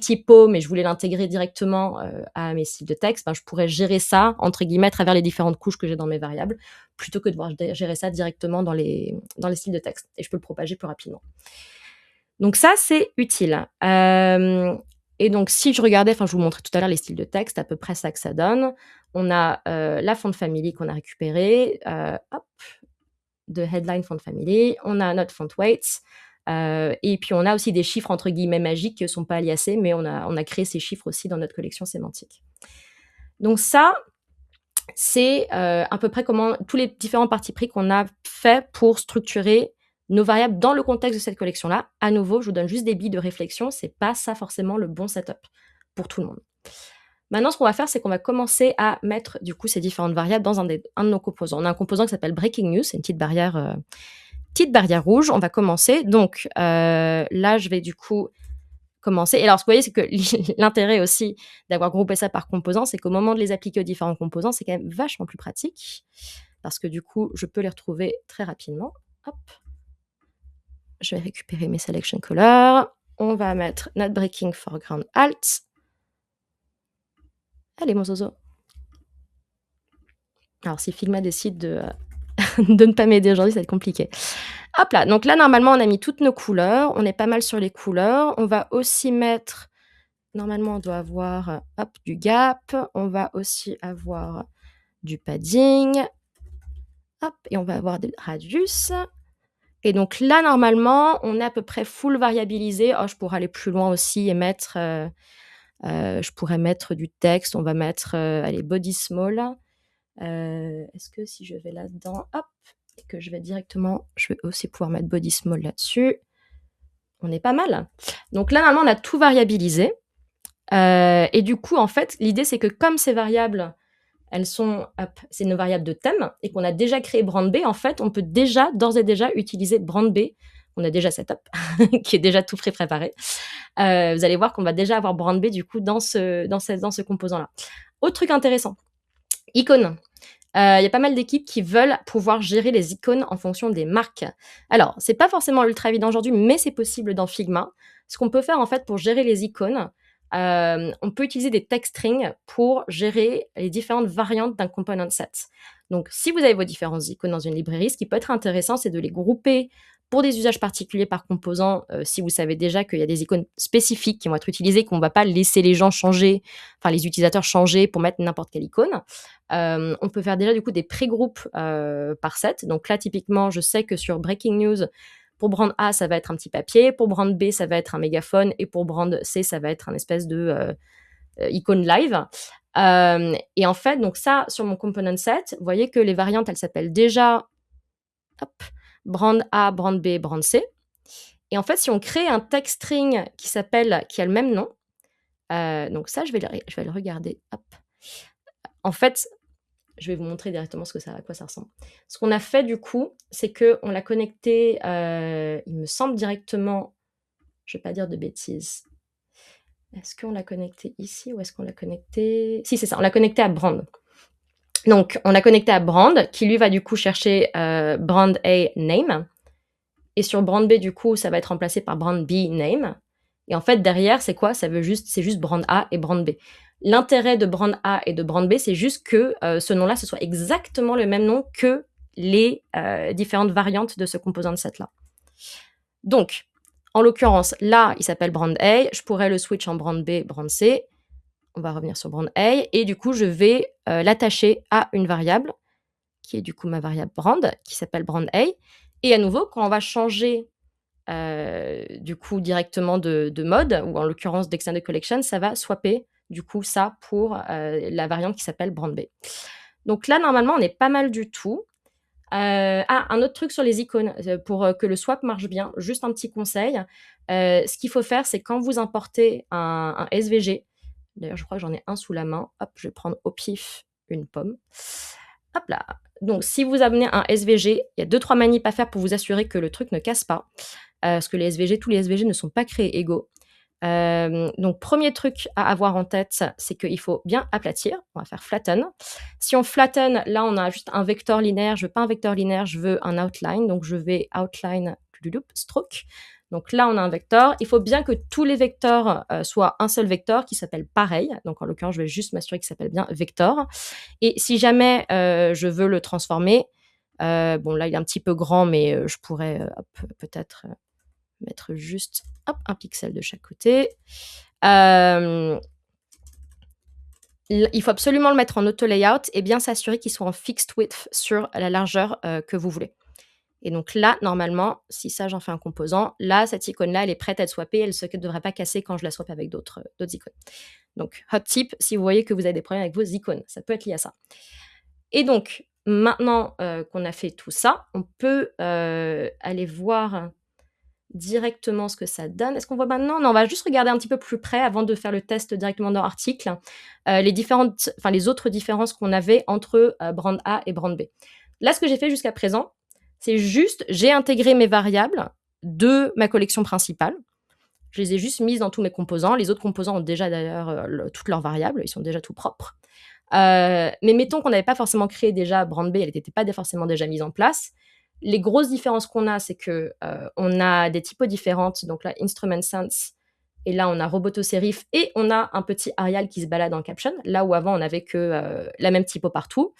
typo, mais je voulais l'intégrer directement à mes styles de texte, je pourrais gérer ça, entre guillemets, à travers les différentes couches que j'ai dans mes variables, plutôt que de devoir gérer ça directement dans les styles de texte. Et je peux le propager plus rapidement. Donc ça, c'est utile. Et donc si je regardais, je vous montrais tout à l'heure les styles de texte, à peu près ça que ça donne. On a la font family qu'on a récupérée, de headline font family. On a notre font weights. Et puis on a aussi des chiffres entre guillemets magiques qui ne sont pas aliasés, mais on a créé ces chiffres aussi dans notre collection sémantique. Donc ça, c'est à peu près comment tous les différents partis pris qu'on a fait pour structurer nos variables dans le contexte de cette collection-là. À nouveau, je vous donne juste des billes de réflexion, c'est pas ça forcément le bon setup pour tout le monde. Maintenant, ce qu'on va faire, c'est qu'on va commencer à mettre du coup ces différentes variables dans un de nos composants. On a un composant qui s'appelle Breaking News, c'est une petite barrière rouge. On va commencer. Donc là, je vais du coup commencer. Et alors, ce que vous voyez, c'est que l'intérêt aussi d'avoir groupé ça par composants, c'est qu'au moment de les appliquer aux différents composants, c'est quand même vachement plus pratique parce que du coup, je peux les retrouver très rapidement. Hop. Je vais récupérer mes selection colors. On va mettre notre breaking foreground alt. Allez, mon zozo. Alors, si Figma décide de ne pas m'aider aujourd'hui, ça va être compliqué. Hop là, donc là, normalement, on a mis toutes nos couleurs. On est pas mal sur les couleurs. On va aussi mettre... Normalement, on doit avoir du gap. On va aussi avoir du padding. Hop, et on va avoir des radius. Et donc là, normalement, on est à peu près full variabilisé. Je pourrais aller plus loin aussi et mettre... je pourrais mettre du texte. On va mettre, body small. Est-ce que si je vais là-dedans, hop, et que je vais directement... Je vais aussi pouvoir mettre body small là-dessus. On est pas mal. Donc là, normalement, on a tout variabilisé. Et du coup, en fait, l'idée, c'est que comme ces variables, elles sont, hop, c'est nos variables de thème et qu'on a déjà créé brand B, en fait, on peut déjà, d'ores et déjà, utiliser brand B. On a déjà setup, qui est déjà tout préparé. Vous allez voir qu'on va déjà avoir brand B, du coup, dans ce composant-là. Autre truc intéressant, icônes. Il y a pas mal d'équipes qui veulent pouvoir gérer les icônes en fonction des marques. Alors, c'est pas forcément ultra évident aujourd'hui, mais c'est possible dans Figma. Ce qu'on peut faire, en fait, pour gérer les icônes, on peut utiliser des text strings pour gérer les différentes variantes d'un component set. Donc, si vous avez vos différentes icônes dans une librairie, ce qui peut être intéressant, c'est de les grouper pour des usages particuliers par composant. Si vous savez déjà qu'il y a des icônes spécifiques qui vont être utilisées, qu'on ne va pas laisser les gens changer, enfin les utilisateurs changer pour mettre n'importe quelle icône. On peut faire déjà du coup des pré-groupes par set. Donc là, typiquement, je sais que sur Breaking News, pour brand A, ça va être un petit papier, pour brand B, ça va être un mégaphone, et pour brand C, ça va être un espèce de icône live. Et en fait, donc ça, sur mon component set, vous voyez que les variantes, elles s'appellent déjà hop, brand A, brand B, brand C. Et en fait, si on crée un text string qui a le même nom, donc ça, je vais le regarder. Hop. En fait, je vais vous montrer directement à quoi ça ressemble. Ce qu'on a fait du coup, c'est qu'on l'a connecté, il me semble directement, je ne vais pas dire de bêtises. Est-ce qu'on l'a connecté ici ou est-ce qu'on l'a connecté... Si, c'est ça, on l'a connecté à Brand. Donc, on l'a connecté à Brand, qui lui va du coup chercher Brand A Name. Et sur Brand B, du coup, ça va être remplacé par Brand B Name. Et en fait, derrière, c'est quoi? C'est juste Brand A et Brand B. L'intérêt de Brand A et de Brand B, c'est juste que ce nom-là, ce soit exactement le même nom que les différentes variantes de ce composant de set-là. Donc, en l'occurrence, là, il s'appelle Brand A. Je pourrais le switch en Brand B, Brand C. On va revenir sur Brand A. Et du coup, je vais l'attacher à une variable, qui est du coup ma variable Brand, qui s'appelle Brand A. Et à nouveau, quand on va changer du coup directement de mode, ou en l'occurrence d'Extended Collection, ça va swapper du coup ça pour la variante qui s'appelle Brand B. Donc là, normalement, on est pas mal du tout. Un autre truc sur les icônes, pour que le swap marche bien, juste un petit conseil. Ce qu'il faut faire, c'est quand vous importez un SVG, d'ailleurs, je crois que j'en ai un sous la main. Hop, je vais prendre au pif une pomme. Hop là. Donc, si vous amenez un SVG, il y a 2-3 manips à faire pour vous assurer que le truc ne casse pas. Parce que tous les SVG ne sont pas créés égaux. Donc, premier truc à avoir en tête, c'est qu'il faut bien aplatir. On va faire flatten. Si on flatten, là, on a juste un vecteur linéaire. Je veux pas un vecteur linéaire, je veux un outline. Donc, je vais outline stroke. Donc là, on a un vecteur. Il faut bien que tous les vecteurs soient un seul vecteur qui s'appelle pareil. Donc, en l'occurrence, je vais juste m'assurer qu'il s'appelle bien vector. Et si jamais je veux le transformer, bon, là, il est un petit peu grand, mais je pourrais peut-être mettre juste un pixel de chaque côté. Il faut absolument le mettre en auto-layout et bien s'assurer qu'il soit en fixed width sur la largeur que vous voulez. Et donc là, normalement, si ça, j'en fais un composant, là, cette icône-là, elle est prête à être swappée. Elle ne devrait pas casser quand je la swap avec d'autres icônes. Donc, hot tip, si vous voyez que vous avez des problèmes avec vos icônes, ça peut être lié à ça. Et donc, maintenant qu'on a fait tout ça, on peut aller voir directement ce que ça donne. Est-ce qu'on voit maintenant? Non, on va juste regarder un petit peu plus près avant de faire le test directement dans l'article. Les autres différences qu'on avait entre brand A et brand B. Là, ce que j'ai fait jusqu'à présent, c'est juste, j'ai intégré mes variables de ma collection principale. Je les ai juste mises dans tous mes composants. Les autres composants ont déjà d'ailleurs toutes leurs variables. Ils sont déjà tout propres. Mais mettons qu'on n'avait pas forcément créé déjà brand B, elle n'était pas forcément déjà mise en place. Les grosses différences qu'on a, c'est que on a des typos différentes. Donc là, instrument sense, et là, on a robotoserif, et on a un petit Arial qui se balade en caption, là où avant, on n'avait que la même typo partout.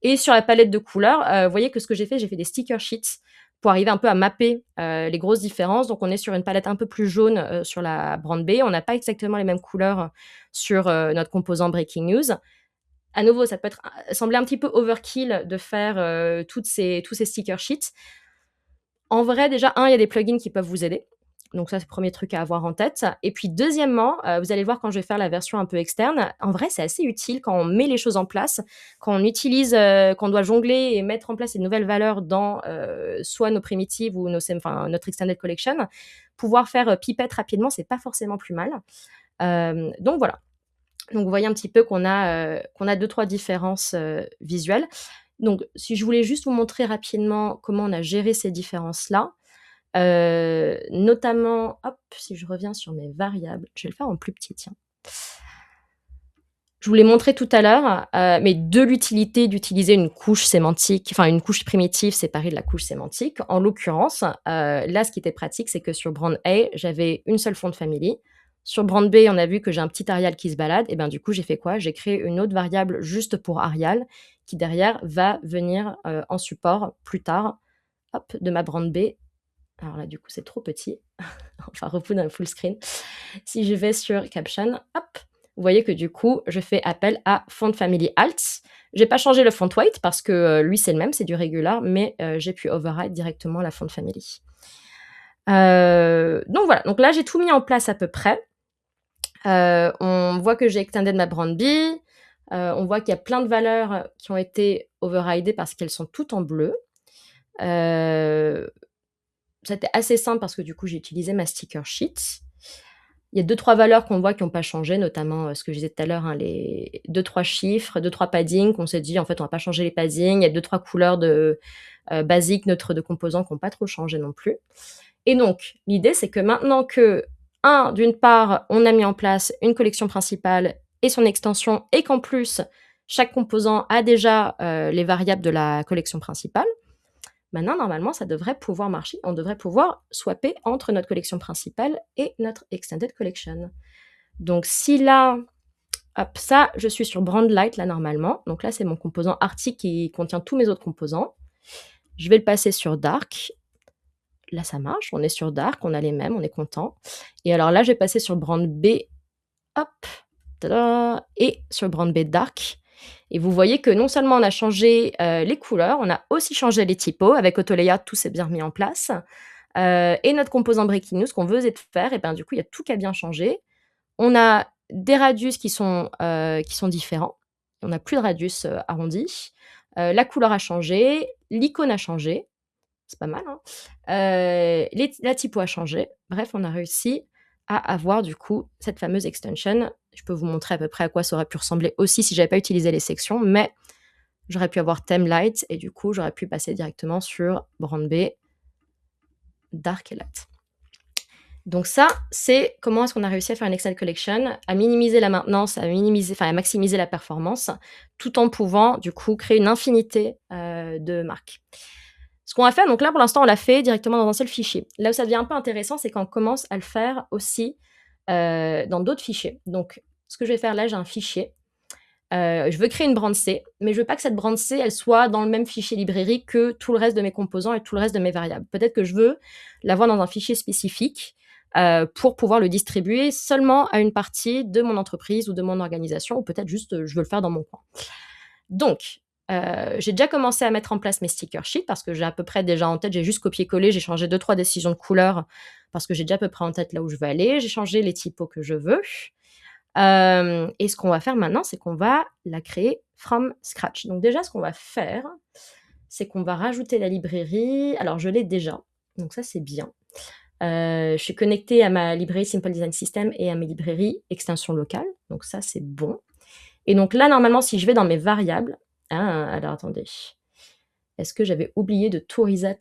Et sur la palette de couleurs, vous voyez que ce que j'ai fait des sticker sheets pour arriver un peu à mapper les grosses différences. Donc, on est sur une palette un peu plus jaune sur la brand B. On n'a pas exactement les mêmes couleurs sur notre composant Breaking News. À nouveau, ça peut sembler un petit peu overkill de faire tous ces sticker sheets. En vrai, déjà, il y a des plugins qui peuvent vous aider. Donc ça, c'est le premier truc à avoir en tête. Et puis deuxièmement, vous allez voir quand je vais faire la version un peu externe, en vrai, c'est assez utile quand on met les choses en place, quand on utilise, quand on doit jongler et mettre en place des nouvelles valeurs dans, soit nos primitives ou notre extended collection. Pouvoir faire, pipette rapidement, c'est pas forcément plus mal. Donc voilà. Donc vous voyez un petit peu qu'on a 2-3 différences, visuelles. Donc si je voulais juste vous montrer rapidement comment on a géré ces différences-là, notamment, hop, si je reviens sur mes variables, je vais le faire en plus petit, tiens. Je vous l'ai montré tout à l'heure, mais de l'utilité d'utiliser une couche sémantique, enfin une couche primitive séparée de la couche sémantique. En l'occurrence, là, ce qui était pratique, c'est que sur brand A, j'avais une seule font family. Sur brand B, on a vu que j'ai un petit Arial qui se balade. Et ben du coup, j'ai fait quoi? J'ai créé une autre variable juste pour Arial, qui derrière va venir en support plus tard, hop, de ma brand B. Alors là, du coup, c'est trop petit. On va reprendre un full screen. Si je vais sur Caption, hop, vous voyez que du coup, je fais appel à Font Family Alt. J'ai pas changé le font weight parce que lui, c'est le même, c'est du regular, mais j'ai pu override directement la Font Family. Donc voilà, donc là, j'ai tout mis en place à peu près. On voit que j'ai extended ma brand B. On voit qu'il y a plein de valeurs qui ont été overridées parce qu'elles sont toutes en bleu. C'était assez simple parce que du coup, j'ai utilisé ma sticker sheet. Il y a 2-3 valeurs qu'on voit qui n'ont pas changé, notamment ce que je disais tout à l'heure, les 2-3 chiffres, 2-3 paddings qu'on s'est dit, en fait, on va pas changer les paddings. Il y a 2-3 couleurs de basiques, neutres de composants qui n'ont pas trop changé non plus. Et donc, l'idée, c'est que maintenant que, d'une part, on a mis en place une collection principale et son extension, et qu'en plus, chaque composant a déjà les variables de la collection principale, maintenant, normalement, ça devrait pouvoir marcher. On devrait pouvoir swapper entre notre collection principale et notre extended collection. Donc, si là, hop, ça, je suis sur brand light, là, normalement. Donc là, c'est mon composant article qui contient tous mes autres composants. Je vais le passer sur dark. Là, ça marche. On est sur dark, on a les mêmes, on est content. Et alors là, je vais passer sur brand B. Hop, tada, et sur brand B dark. Et vous voyez que non seulement on a changé les couleurs, on a aussi changé les typos. Avec AutoLayout, tout s'est bien remis en place. Et notre composant Breaking News qu'on veut faire, et ben du coup, il y a tout qui a bien changé. On a des radius qui sont différents. On n'a plus de radius arrondi. La couleur a changé, l'icône a changé. C'est pas mal, hein. La typo a changé. Bref, on a réussi à avoir du coup cette fameuse extension. Je peux vous montrer à peu près à quoi ça aurait pu ressembler aussi si j'avais pas utilisé les sections, mais j'aurais pu avoir theme light et du coup j'aurais pu passer directement sur brand B, dark et light. Donc ça, c'est comment est-ce qu'on a réussi à faire une Excel collection, à minimiser la maintenance, à maximiser la performance, tout en pouvant du coup créer une infinité de marques. Ce qu'on va faire, donc là pour l'instant on l'a fait directement dans un seul fichier. Là où ça devient un peu intéressant, c'est quand on commence à le faire aussi dans d'autres fichiers. Donc ce que je vais faire là, j'ai un fichier. Je veux créer une brand C, mais je veux pas que cette brand C, elle soit dans le même fichier librairie que tout le reste de mes composants et tout le reste de mes variables. Peut-être que je veux l'avoir dans un fichier spécifique pour pouvoir le distribuer seulement à une partie de mon entreprise ou de mon organisation, ou peut-être juste je veux le faire dans mon coin. Donc, j'ai déjà commencé à mettre en place mes sticker sheets parce que j'ai à peu près déjà en tête, j'ai juste copié-collé, j'ai changé 2-3 décisions de couleur parce que j'ai déjà à peu près en tête là où je veux aller, j'ai changé les typos que je veux. Et ce qu'on va faire maintenant, c'est qu'on va la créer from scratch. Donc déjà, ce qu'on va faire, c'est qu'on va rajouter la librairie. Alors, je l'ai déjà, donc ça, c'est bien. Je suis connectée à ma librairie Simple Design System et à mes librairies extension locale, donc ça, c'est bon. Et donc là, normalement, si je vais dans mes variables, alors attendez, est-ce que j'avais oublié de tout reset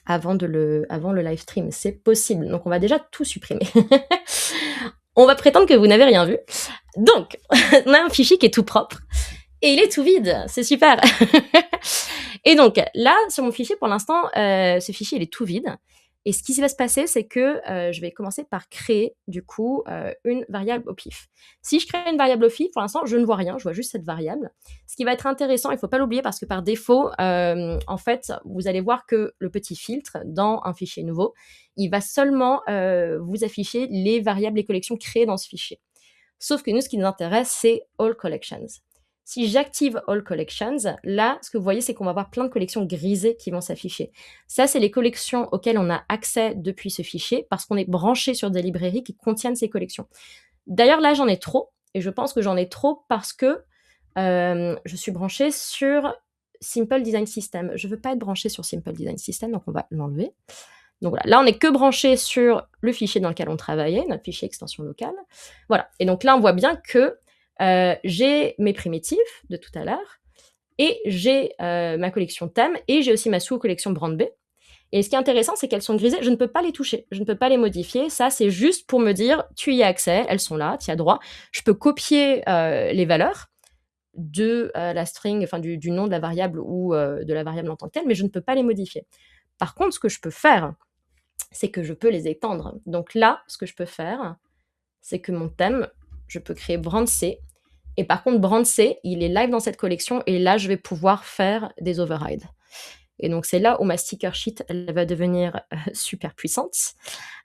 avant le live stream? C'est possible, donc on va déjà tout supprimer. On va prétendre que vous n'avez rien vu. Donc, on a un fichier qui est tout propre et il est tout vide, c'est super. Et donc là, sur mon fichier, pour l'instant, ce fichier, il est tout vide. Et ce qui va se passer, c'est que je vais commencer par créer, du coup, une variable au pif. Si je crée une variable au pif, pour l'instant, je ne vois rien, je vois juste cette variable. Ce qui va être intéressant, il ne faut pas l'oublier parce que par défaut, en fait, vous allez voir que le petit filtre dans un fichier nouveau, il va seulement vous afficher les variables, les collections créées dans ce fichier. Sauf que nous, ce qui nous intéresse, c'est All Collections. Si j'active All Collections, là, ce que vous voyez, c'est qu'on va avoir plein de collections grisées qui vont s'afficher. Ça, c'est les collections auxquelles on a accès depuis ce fichier parce qu'on est branché sur des librairies qui contiennent ces collections. D'ailleurs, là, j'en ai trop et je pense que j'en ai trop parce que je suis branchée sur Simple Design System. Je ne veux pas être branchée sur Simple Design System, donc on va l'enlever. Donc voilà, là on n'est que branché sur le fichier dans lequel on travaillait, notre fichier extension locale. Voilà, et donc là on voit bien que j'ai mes primitifs de tout à l'heure, et j'ai ma collection thème, et j'ai aussi ma sous-collection brand B. Et ce qui est intéressant, c'est qu'elles sont grisées, je ne peux pas les toucher, je ne peux pas les modifier. Ça, c'est juste pour me dire, tu y as accès, elles sont là, tu y as droit. Je peux copier les valeurs de la string, enfin du nom de la variable ou de la variable en tant que telle, mais je ne peux pas les modifier. Par contre, ce que je peux faire, c'est que je peux les étendre. Donc là, ce que je peux faire, c'est que mon thème, je peux créer brand C. Et par contre, brand C, il est live dans cette collection et là, je vais pouvoir faire des overrides. Et donc, c'est là où ma sticker sheet, elle va devenir super puissante.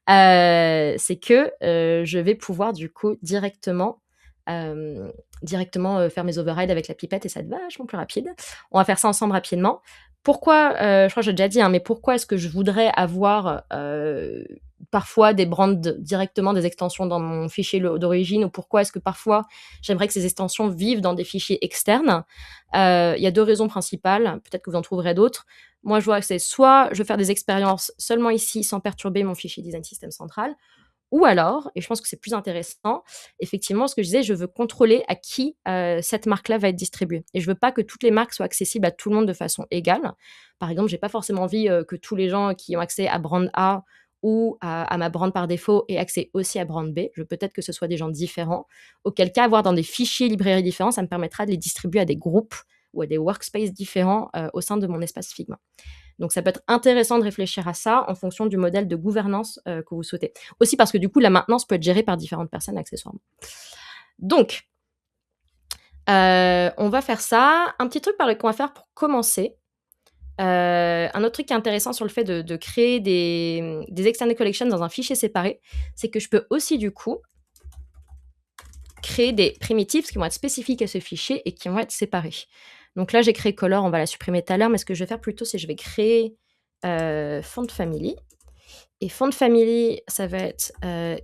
C'est que je vais pouvoir, du coup, directement faire mes overrides avec la pipette et ça va être vachement plus rapide. On va faire ça ensemble rapidement. Pourquoi, je crois que j'ai déjà dit, hein, mais pourquoi est-ce que je voudrais avoir parfois des brands directement des extensions dans mon fichier d'origine, ou pourquoi est-ce que parfois j'aimerais que ces extensions vivent dans des fichiers externes? Il y a 2 raisons principales, peut-être que vous en trouverez d'autres. Moi, je vois que c'est soit je veux faire des expériences seulement ici sans perturber mon fichier design system central, ou alors, et je pense que c'est plus intéressant, effectivement, ce que je disais, je veux contrôler à qui cette marque-là va être distribuée. Et je veux pas que toutes les marques soient accessibles à tout le monde de façon égale. Par exemple, j'ai pas forcément envie que tous les gens qui ont accès à brand A ou à ma brand par défaut aient accès aussi à brand B. Je veux peut-être que ce soit des gens différents. Auquel cas, avoir dans des fichiers librairies différents, ça me permettra de les distribuer à des groupes ou à des workspaces différents au sein de mon espace Figma. Donc ça peut être intéressant de réfléchir à ça en fonction du modèle de gouvernance que vous souhaitez. Aussi parce que du coup, la maintenance peut être gérée par différentes personnes accessoirement. Donc, on va faire ça. Un petit truc qu'on va faire pour commencer. Un autre truc qui est intéressant sur le fait de créer des extended collections dans un fichier séparé, c'est que je peux aussi du coup créer des primitives qui vont être spécifiques à ce fichier et qui vont être séparés. Donc là, j'ai créé color, on va la supprimer tout à l'heure, mais ce que je vais faire plutôt, c'est que je vais créer font family. Et font family, ça va être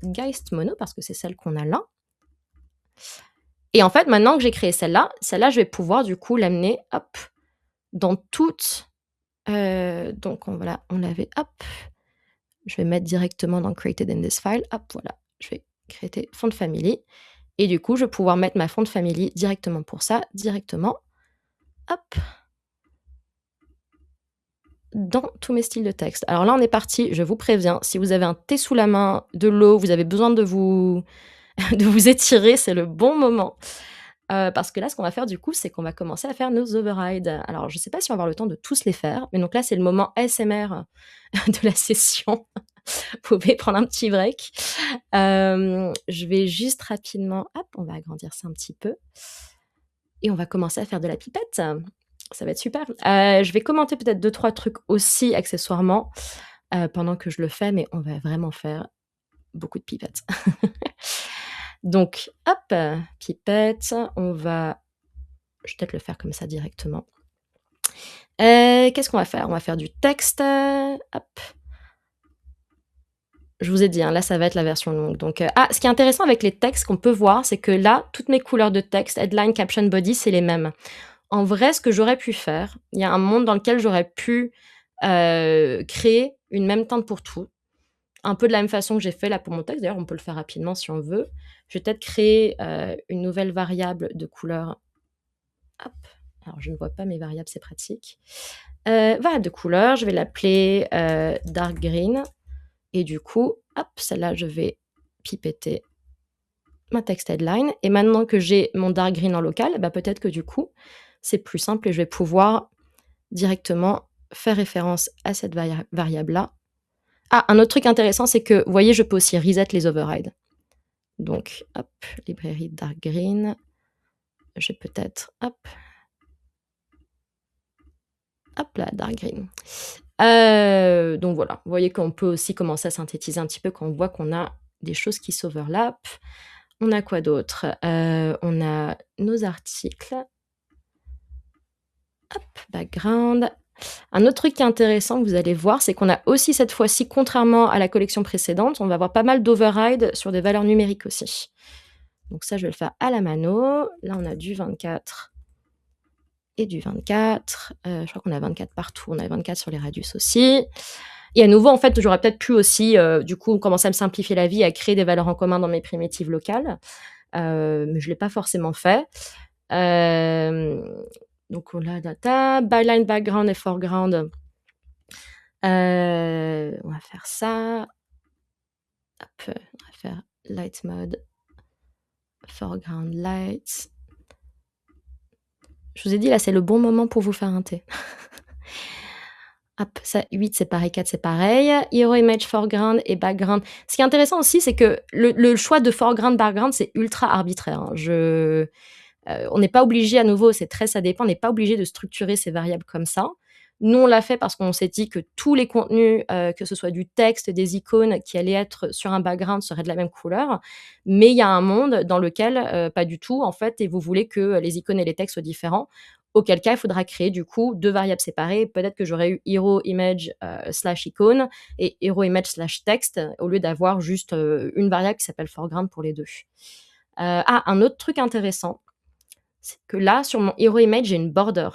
Geist Mono, parce que c'est celle qu'on a là. Et en fait, maintenant que j'ai créé celle-là, je vais pouvoir du coup l'amener, hop, dans toutes. Donc on l'avait, hop. Je vais mettre directement dans Created in this file. Hop, voilà. Je vais créer font family. Et du coup, je vais pouvoir mettre ma font family directement pour ça, directement. Hop. Dans tous mes styles de texte. Alors là, on est parti, je vous préviens, si vous avez un thé sous la main, de l'eau, vous avez besoin de vous étirer, c'est le bon moment. Parce que là, ce qu'on va faire du coup, c'est qu'on va commencer à faire nos overrides. Alors, je ne sais pas si on va avoir le temps de tous les faire, mais donc là, c'est le moment ASMR de la session. Vous pouvez prendre un petit break. Je vais juste rapidement, hop, on va agrandir ça un petit peu. Et on va commencer à faire de la pipette. Ça va être super. Je vais commenter peut-être 2-3 trucs aussi accessoirement pendant que je le fais, mais on va vraiment faire beaucoup de pipettes. Donc, hop, pipette. Je vais peut-être le faire comme ça directement. Qu'est-ce qu'on va faire? On va faire du texte. Hop. Je vous ai dit, hein, là, ça va être la version longue. Donc, ce qui est intéressant avec les textes qu'on peut voir, c'est que là, toutes mes couleurs de texte, headline, caption, body, c'est les mêmes. En vrai, ce que j'aurais pu faire, il y a un monde dans lequel j'aurais pu créer une même teinte pour tout. Un peu de la même façon que j'ai fait là pour mon texte. D'ailleurs, on peut le faire rapidement si on veut. Je vais peut-être créer une nouvelle variable de couleur. Hop. Alors, je ne vois pas mes variables, c'est pratique. Variable de couleur, je vais l'appeler dark green. Et du coup, hop, celle-là, je vais pipetter ma text headline. Et maintenant que j'ai mon dark green en local, bah, peut-être que du coup, c'est plus simple et je vais pouvoir directement faire référence à cette variable-là. Ah, un autre truc intéressant, c'est que, vous voyez, je peux aussi reset les overrides. Donc, hop, librairie dark green. Je vais peut-être, hop là, dark green. Donc voilà, vous voyez qu'on peut aussi commencer à synthétiser un petit peu quand on voit qu'on a des choses qui s'overlappent. On a quoi d'autre? On a nos articles. background. Un autre truc qui est intéressant que vous allez voir, c'est qu'on a aussi cette fois-ci, contrairement à la collection précédente, on va avoir pas mal d'override sur des valeurs numériques aussi. Donc ça, je vais le faire à la mano. Là, on a du 24 et du 24. Je crois qu'on a 24 partout. On a 24 sur les radius aussi. Et à nouveau, en fait, j'aurais peut-être pu aussi, du coup, commencer à me simplifier la vie, à créer des valeurs en commun dans mes primitives locales. Mais je ne l'ai pas forcément fait. Donc, on a data, byline, background et foreground. On va faire ça. Hop, on va faire light mode, foreground light. Je vous ai dit, là, c'est le bon moment pour vous faire un thé. Hop, ça, 8, c'est pareil, 4, c'est pareil. Hero image, foreground et background. Ce qui est intéressant aussi, c'est que le choix de foreground, background, c'est ultra arbitraire. Hein. On n'est pas obligé, à nouveau, ça dépend, on n'est pas obligé de structurer ces variables comme ça. Nous, on l'a fait parce qu'on s'est dit que tous les contenus, que ce soit du texte, des icônes qui allaient être sur un background seraient de la même couleur. Mais il y a un monde dans lequel, pas du tout, en fait, et vous voulez que les icônes et les textes soient différents. Auquel cas, il faudra créer du coup 2 variables séparées. Peut-être que j'aurais eu hero image slash icône et hero image slash texte au lieu d'avoir juste une variable qui s'appelle foreground pour les deux. Un autre truc intéressant, c'est que là, sur mon hero image, j'ai une border.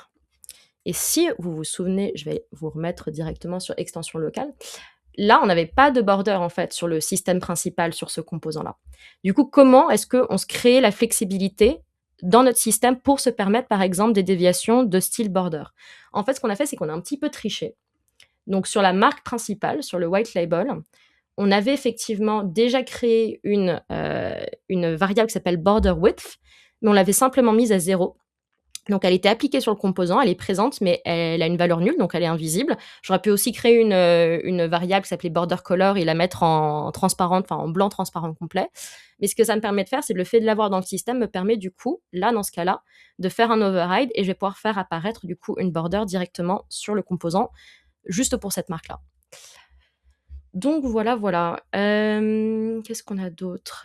Et si vous vous souvenez, je vais vous remettre directement sur extension locale. Là, on n'avait pas de border en fait sur le système principal, sur ce composant-là. Du coup, comment est-ce qu'on se crée la flexibilité dans notre système pour se permettre, par exemple, des déviations de style border? En fait, ce qu'on a fait, c'est qu'on a un petit peu triché. Donc, sur la marque principale, sur le white label, on avait effectivement déjà créé une variable qui s'appelle border width, mais on l'avait simplement mise à 0. Donc, elle était appliquée sur le composant, elle est présente, mais elle a une valeur nulle, donc elle est invisible. J'aurais pu aussi créer une variable qui s'appelait border color et la mettre en transparente, enfin en blanc transparent complet. Mais ce que ça me permet de faire, c'est le fait de l'avoir dans le système me permet du coup, là, dans ce cas-là, de faire un override et je vais pouvoir faire apparaître du coup une border directement sur le composant, juste pour cette marque-là. Donc voilà. Qu'est-ce qu'on a d'autre?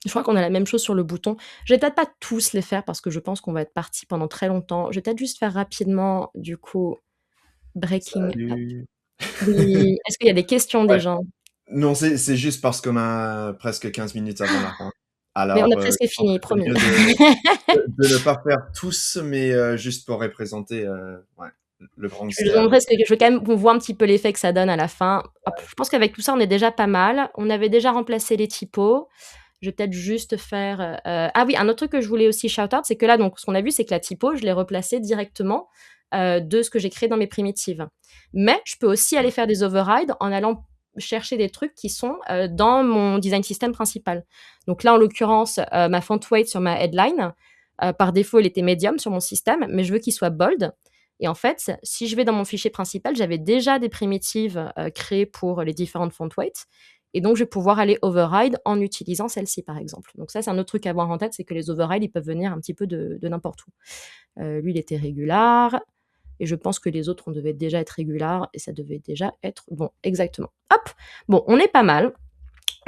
Je crois qu'on a la même chose sur le bouton. Je vais peut-être pas tous les faire parce que je pense qu'on va être parti pendant très longtemps. Je vais peut-être juste faire rapidement, du coup, breaking up. Salut. Oui. Est-ce qu'il y a des questions des Ouais. gens? Non, c'est juste parce qu'on a presque 15 minutes avant la fin. Mais on Alors, a presque je pense fini, que c'est promis. mieux de ne pas faire tous, mais juste pour représenter ouais, le grand Je style. demanderai je veux quand même qu'on voit un petit peu l'effet que ça donne à la fin. Hop, je pense qu'avec tout ça, on est déjà pas mal. On avait déjà remplacé les typos. Je vais peut-être juste faire. Ah oui, un autre truc que je voulais aussi shout out, c'est que là, donc, ce qu'on a vu, c'est que la typo, je l'ai replacée directement de ce que j'ai créé dans mes primitives. Mais je peux aussi aller faire des overrides en allant chercher des trucs qui sont dans mon design system principal. Donc là, en l'occurrence, ma font weight sur ma headline, par défaut, elle était medium sur mon système, mais je veux qu'il soit bold. Et en fait, si je vais dans mon fichier principal, j'avais déjà des primitives créées pour les différentes font weights. Et donc, je vais pouvoir aller override en utilisant celle-ci, par exemple. Donc ça, c'est un autre truc à avoir en tête, c'est que les overrides, ils peuvent venir un petit peu de n'importe où. Lui, il était régular. Et je pense que les autres, on devait déjà être régular. Et ça devait déjà être bon, exactement. Hop. Bon, on est pas mal.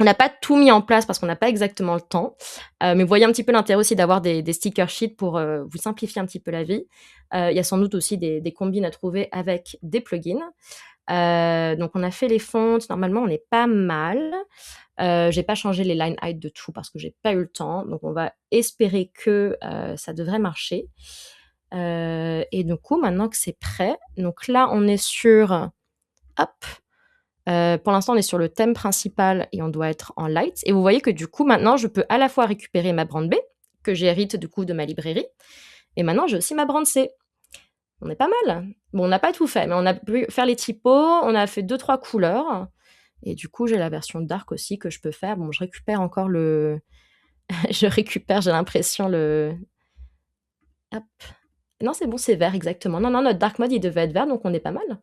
On n'a pas tout mis en place parce qu'on n'a pas exactement le temps. Mais vous voyez un petit peu l'intérêt aussi d'avoir des sticker sheets pour vous simplifier un petit peu la vie. Il y a sans doute aussi des combines à trouver avec des plugins. Donc, on a fait les fontes. Normalement, on est pas mal. J'ai pas changé les line height de tout parce que j'ai pas eu le temps. Donc, on va espérer que ça devrait marcher. Et du coup, maintenant que c'est prêt, donc là, on est sur... Hop. Pour l'instant, on est sur le thème principal et on doit être en light. Et vous voyez que du coup, maintenant, je peux à la fois récupérer ma brand B, que j'hérite du coup de ma librairie, et maintenant, j'ai aussi ma brand C. On est pas mal. Bon, on n'a pas tout fait, mais on a pu faire les typos, on a fait 2-3 couleurs, et du coup, j'ai la version dark aussi que je peux faire. Bon, je récupère encore le... j'ai l'impression, le... Hop. Non, c'est bon, c'est vert, exactement. Non, notre dark mode, il devait être vert, donc on est pas mal.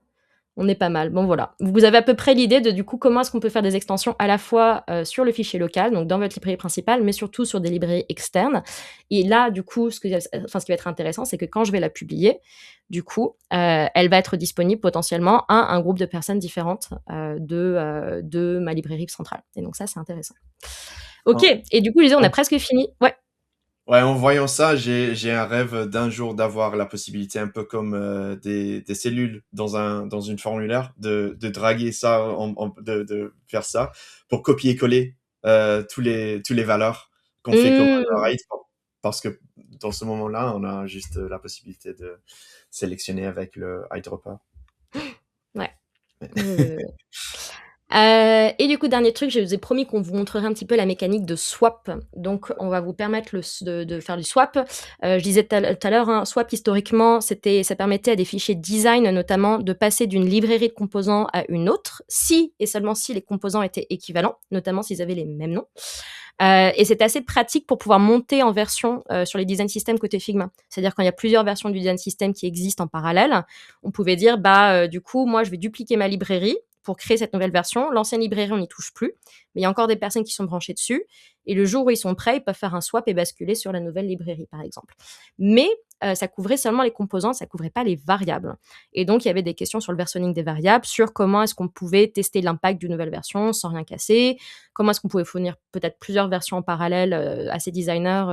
On est pas mal. Bon, voilà. Vous avez à peu près l'idée de, du coup, comment est-ce qu'on peut faire des extensions à la fois sur le fichier local, donc dans votre librairie principale, mais surtout sur des librairies externes. Et là, du coup, ce qui va être intéressant, c'est que quand je vais la publier, du coup, elle va être disponible potentiellement à un groupe de personnes différentes de ma librairie centrale. Et donc ça, c'est intéressant. Ok. En, Et du coup, je disais, on a en presque fini. Ouais. Ouais, en voyant ça, j'ai un rêve d'un jour d'avoir la possibilité, un peu comme des cellules dans une formulaire, de draguer ça, de faire ça, pour copier-coller tous les valeurs qu'on fait comme Mmh. override, parce que dans ce moment-là, on a juste la possibilité de sélectionner avec le eyedropper. Ouais. Oui, oui, oui, oui. Et du coup, dernier truc, je vous ai promis qu'on vous montrerait un petit peu la mécanique de swap. Donc on va vous permettre de faire du swap. Je disais tout à l'heure, hein, swap historiquement, ça permettait à des fichiers design notamment de passer d'une librairie de composants à une autre, si et seulement si les composants étaient équivalents, notamment s'ils avaient les mêmes noms. Et c'était assez pratique pour pouvoir monter en version sur les design systems côté Figma. C'est-à-dire quand il y a plusieurs versions du design system qui existent en parallèle, on pouvait dire du coup moi je vais dupliquer ma librairie pour créer cette nouvelle version. L'ancienne librairie, on n'y touche plus, mais il y a encore des personnes qui sont branchées dessus. Et le jour où ils sont prêts, ils peuvent faire un swap et basculer sur la nouvelle librairie, par exemple. Mais ça couvrait seulement les composants, ça couvrait pas les variables. Et donc, il y avait des questions sur le versionning des variables, sur comment est-ce qu'on pouvait tester l'impact d'une nouvelle version sans rien casser, comment est-ce qu'on pouvait fournir peut-être plusieurs versions en parallèle à ces designers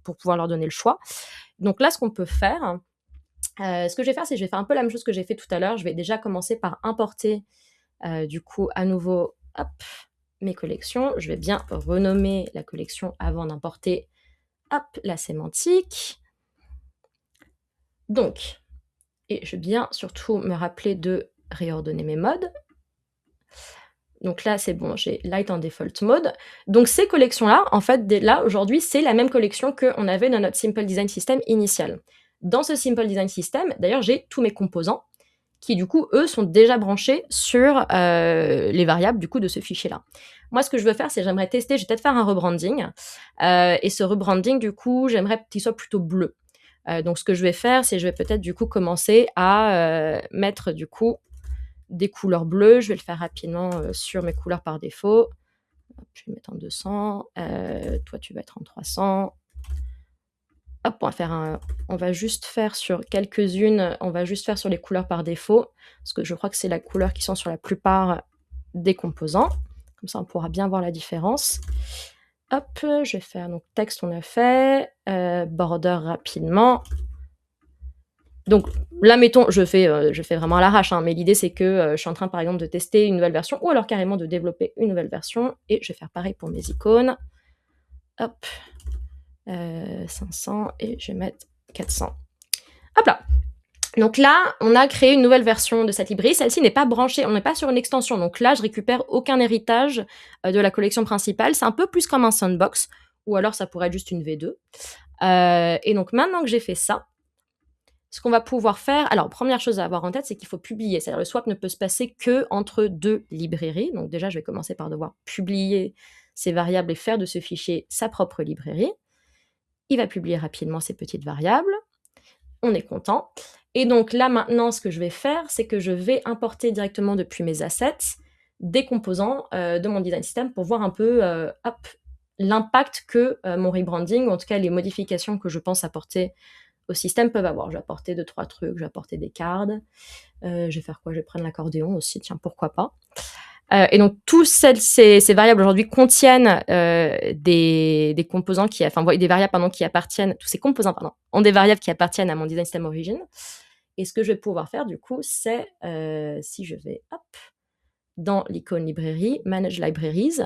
pour pouvoir leur donner le choix. Donc là, ce qu'on peut faire, ce que je vais faire, c'est que je vais faire un peu la même chose que j'ai fait tout à l'heure. Je vais déjà commencer par importer du coup, à nouveau, hop, mes collections. Je vais bien renommer la collection avant d'importer, hop, la sémantique. Donc, et je vais bien surtout me rappeler de réordonner mes modes. Donc là, c'est bon, j'ai Light en Default Mode. Donc ces collections-là, en fait, là, aujourd'hui, c'est la même collection qu'on avait dans notre Simple Design System initial. Dans ce Simple Design System, d'ailleurs, j'ai tous mes composants qui, du coup, eux, sont déjà branchés sur les variables, du coup, de ce fichier-là. Moi, ce que je veux faire, c'est j'aimerais tester, je vais peut-être faire un rebranding. Et ce rebranding, du coup, j'aimerais qu'il soit plutôt bleu. Donc, ce que je vais faire, c'est je vais peut-être, du coup, commencer à mettre, du coup, des couleurs bleues. Je vais le faire rapidement sur mes couleurs par défaut. Hop, je vais mettre en 200. Toi, tu vas être en 300. Hop, on va juste faire sur quelques-unes, on va juste faire sur les couleurs par défaut, parce que je crois que c'est la couleur qui sont sur la plupart des composants. Comme ça, on pourra bien voir la différence. Hop, je vais faire, donc texte, on a fait, border rapidement. Donc là, mettons, je fais vraiment à l'arrache, hein, mais l'idée c'est que je suis en train par exemple de tester une nouvelle version ou alors carrément de développer une nouvelle version et je vais faire pareil pour mes icônes. Hop, 500 et je vais mettre 400. Hop là. Donc là, on a créé une nouvelle version de cette librairie. Celle-ci n'est pas branchée, on n'est pas sur une extension. Donc là, je récupère aucun héritage de la collection principale. C'est un peu plus comme un sandbox, ou alors ça pourrait être juste une V2. Et donc maintenant que j'ai fait ça, ce qu'on va pouvoir faire, alors première chose à avoir en tête, c'est qu'il faut publier. C'est-à-dire le swap ne peut se passer que entre deux librairies. Donc déjà, je vais commencer par devoir publier ces variables et faire de ce fichier sa propre librairie. Il va publier rapidement ces petites variables. On est content. Et donc là, maintenant, ce que je vais faire, c'est que je vais importer directement depuis mes assets des composants de mon design system pour voir un peu l'impact que mon rebranding, ou en tout cas les modifications que je pense apporter au système peuvent avoir. Je vais apporter 2-3 trucs, je vais apporter des cards. Je vais faire quoi? Je vais prendre l'accordéon aussi, tiens, pourquoi pas. Et donc, tous ces variables aujourd'hui contiennent des composants des variables pardon, qui appartiennent, tous ces composants pardon, ont des variables qui appartiennent à mon design system origin. Et ce que je vais pouvoir faire du coup, c'est si je vais dans l'icône librairie, Manage Libraries,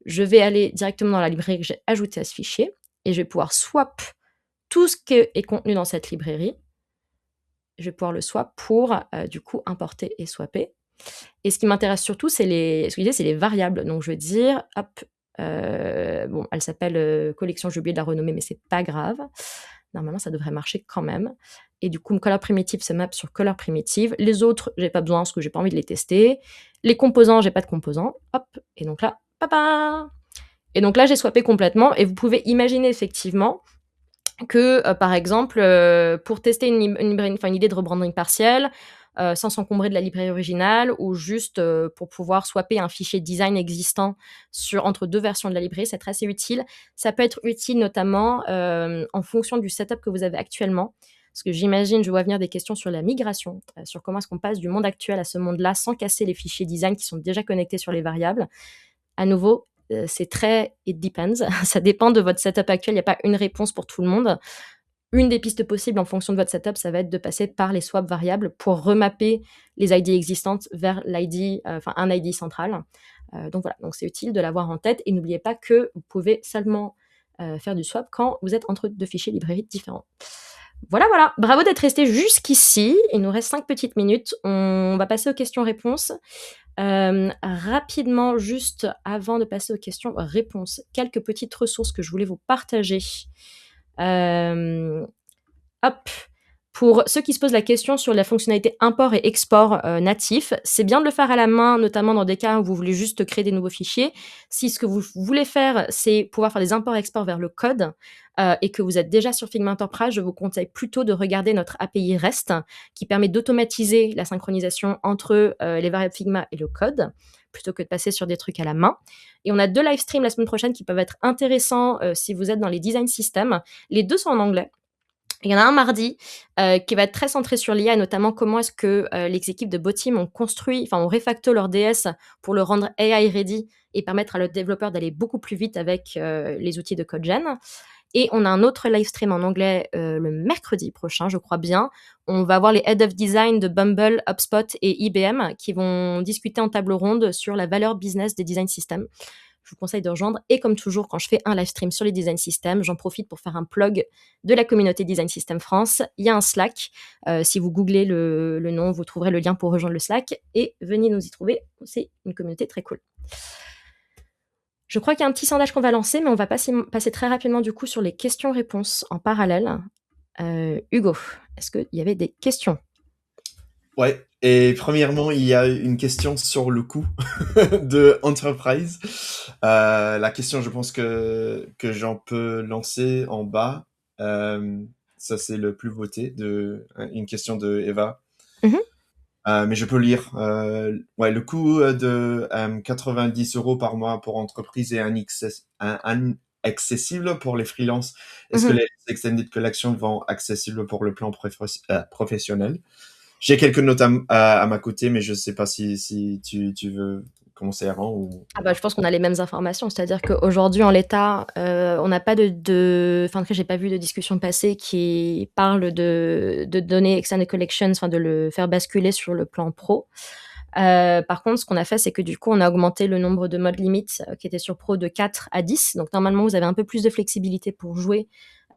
je vais aller directement dans la librairie que j'ai ajoutée à ce fichier et je vais pouvoir swap tout ce qui est contenu dans cette librairie. Je vais pouvoir le swap pour du coup importer et swapper. Et ce qui m'intéresse surtout, c'est les variables. Donc je vais dire, hop, bon, elle s'appelle collection, j'ai oublié de la renommer, mais c'est pas grave. Normalement, ça devrait marcher quand même. Et du coup, color primitive se map sur color primitive. Les autres, j'ai pas besoin parce que j'ai pas envie de les tester. Les composants, j'ai pas de composants. Hop, et donc là, papa. Et donc là, j'ai swappé complètement. Et vous pouvez imaginer effectivement que, par exemple, pour tester une idée de rebranding partiel, sans s'encombrer de la librairie originale ou juste pour pouvoir swapper un fichier design existant entre deux versions de la librairie, c'est assez utile. Ça peut être utile notamment en fonction du setup que vous avez actuellement. Parce que j'imagine, je vois venir des questions sur la migration, sur comment est-ce qu'on passe du monde actuel à ce monde-là sans casser les fichiers design qui sont déjà connectés sur les variables. À nouveau, c'est très it depends. Ça dépend de votre setup actuel, il y a pas une réponse pour tout le monde. Une des pistes possibles en fonction de votre setup, ça va être de passer par les swaps variables pour remapper les ID existantes vers l'ID, enfin un ID central. Donc voilà, donc c'est utile de l'avoir en tête et n'oubliez pas que vous pouvez seulement, faire du swap quand vous êtes entre 2 fichiers librairies différents. Voilà, voilà. Bravo d'être resté jusqu'ici. Il nous reste 5 petites minutes. On va passer aux questions-réponses. Rapidement, juste avant de passer aux questions-réponses, quelques petites ressources que je voulais vous partager. Hop, pour ceux qui se posent la question sur la fonctionnalité import et export natif, c'est bien de le faire à la main, notamment dans des cas où vous voulez juste créer des nouveaux fichiers. Si ce que vous voulez faire, c'est pouvoir faire des imports-exports vers le code et que vous êtes déjà sur Figma Enterprise, je vous conseille plutôt de regarder notre API REST qui permet d'automatiser la synchronisation entre les variables Figma et le code plutôt que de passer sur des trucs à la main. Et on a 2 live streams la semaine prochaine qui peuvent être intéressants si vous êtes dans les design systems. Les 2 sont en anglais. Il y en a un mardi qui va être très centré sur l'IA et notamment comment est-ce que les équipes de Boteam ont refacto leur DS pour le rendre AI ready et permettre à leurs développeurs d'aller beaucoup plus vite avec les outils de CodeGen. Et on a un autre live stream en anglais le mercredi prochain, je crois bien. On va voir les Head of Design de Bumble, HubSpot et IBM qui vont discuter en table ronde sur la valeur business des design systems. Je vous conseille de rejoindre. Et comme toujours, quand je fais un live stream sur les design systems, j'en profite pour faire un plug de la communauté Design System France. Il y a un Slack. Si vous googlez le nom, vous trouverez le lien pour rejoindre le Slack. Et venez nous y trouver. C'est une communauté très cool. Je crois qu'il y a un petit sondage qu'on va lancer, mais on va passer très rapidement du coup sur les questions-réponses en parallèle. Hugo, est-ce qu'il y avait des questions? Ouais, et premièrement, il y a une question sur le coût de Enterprise. La question, je pense que j'en peux lancer en bas. Ça, c'est le plus voté, une question de Eva. Mais je peux lire. Ouais, le coût de 90 € par mois pour entreprise est accessible pour les freelances. Est-ce que les Extended Collection vont accessibles pour le plan professionnel? J'ai quelques notes à ma côté, mais je sais pas si tu veux commencer avant ou... Ah bah, je pense qu'on a les mêmes informations. C'est-à-dire qu'aujourd'hui, en l'état, on n'a pas enfin, en tout cas, j'ai pas vu de discussion passée qui parle de donner Extended Collections, enfin, de le faire basculer sur le plan pro. Par contre, ce qu'on a fait, c'est que du coup, on a augmenté le nombre de modes limites qui étaient sur Pro de 4 à 10. Donc, normalement, vous avez un peu plus de flexibilité pour jouer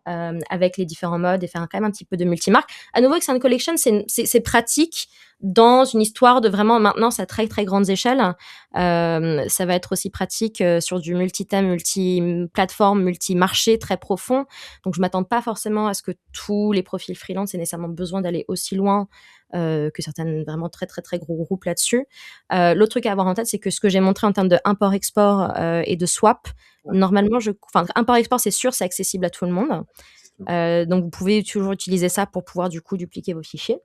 avec les différents modes et faire quand même un petit peu de multimarque. À nouveau, Extended Collection, c'est pratique dans une histoire de vraiment maintenance à très très grandes échelles. Ça va être aussi pratique sur du multi-thème, multi-plateforme, multi-marché très profond. Donc, je m'attends pas forcément à ce que tous les profils freelance aient nécessairement besoin d'aller aussi loin que certaines vraiment très très très gros groupes là-dessus. L'autre truc à avoir en tête, c'est que ce que j'ai montré en termes de import-export et de swap, normalement, import-export, c'est sûr, c'est accessible à tout le monde. Donc, vous pouvez toujours utiliser ça pour pouvoir du coup dupliquer vos fichiers.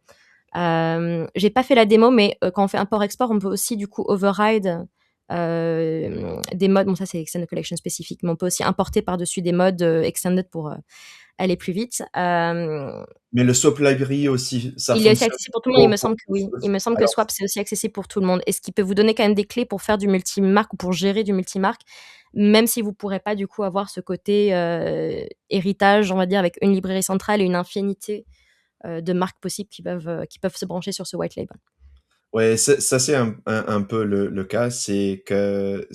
J'ai pas fait la démo, mais quand on fait import-export, on peut aussi du coup override des modes. Bon, ça c'est Extended Collection spécifique, mais on peut aussi importer par-dessus des modes Extended pour aller plus vite. Mais le Swap Library aussi, ça Il est aussi fonctionne accessible pour tout le monde, il me semble que oui. Il me semble que Alors, Swap, c'est aussi accessible pour tout le monde. Et ce qui peut vous donner quand même des clés pour faire du multimarque ou pour gérer du multimarque, même si vous pourrez pas du coup avoir ce côté héritage, on va dire, avec une librairie centrale et une infinité de marques possibles qui peuvent se brancher sur ce white label. ouais, ça c'est un peu le cas, c'est que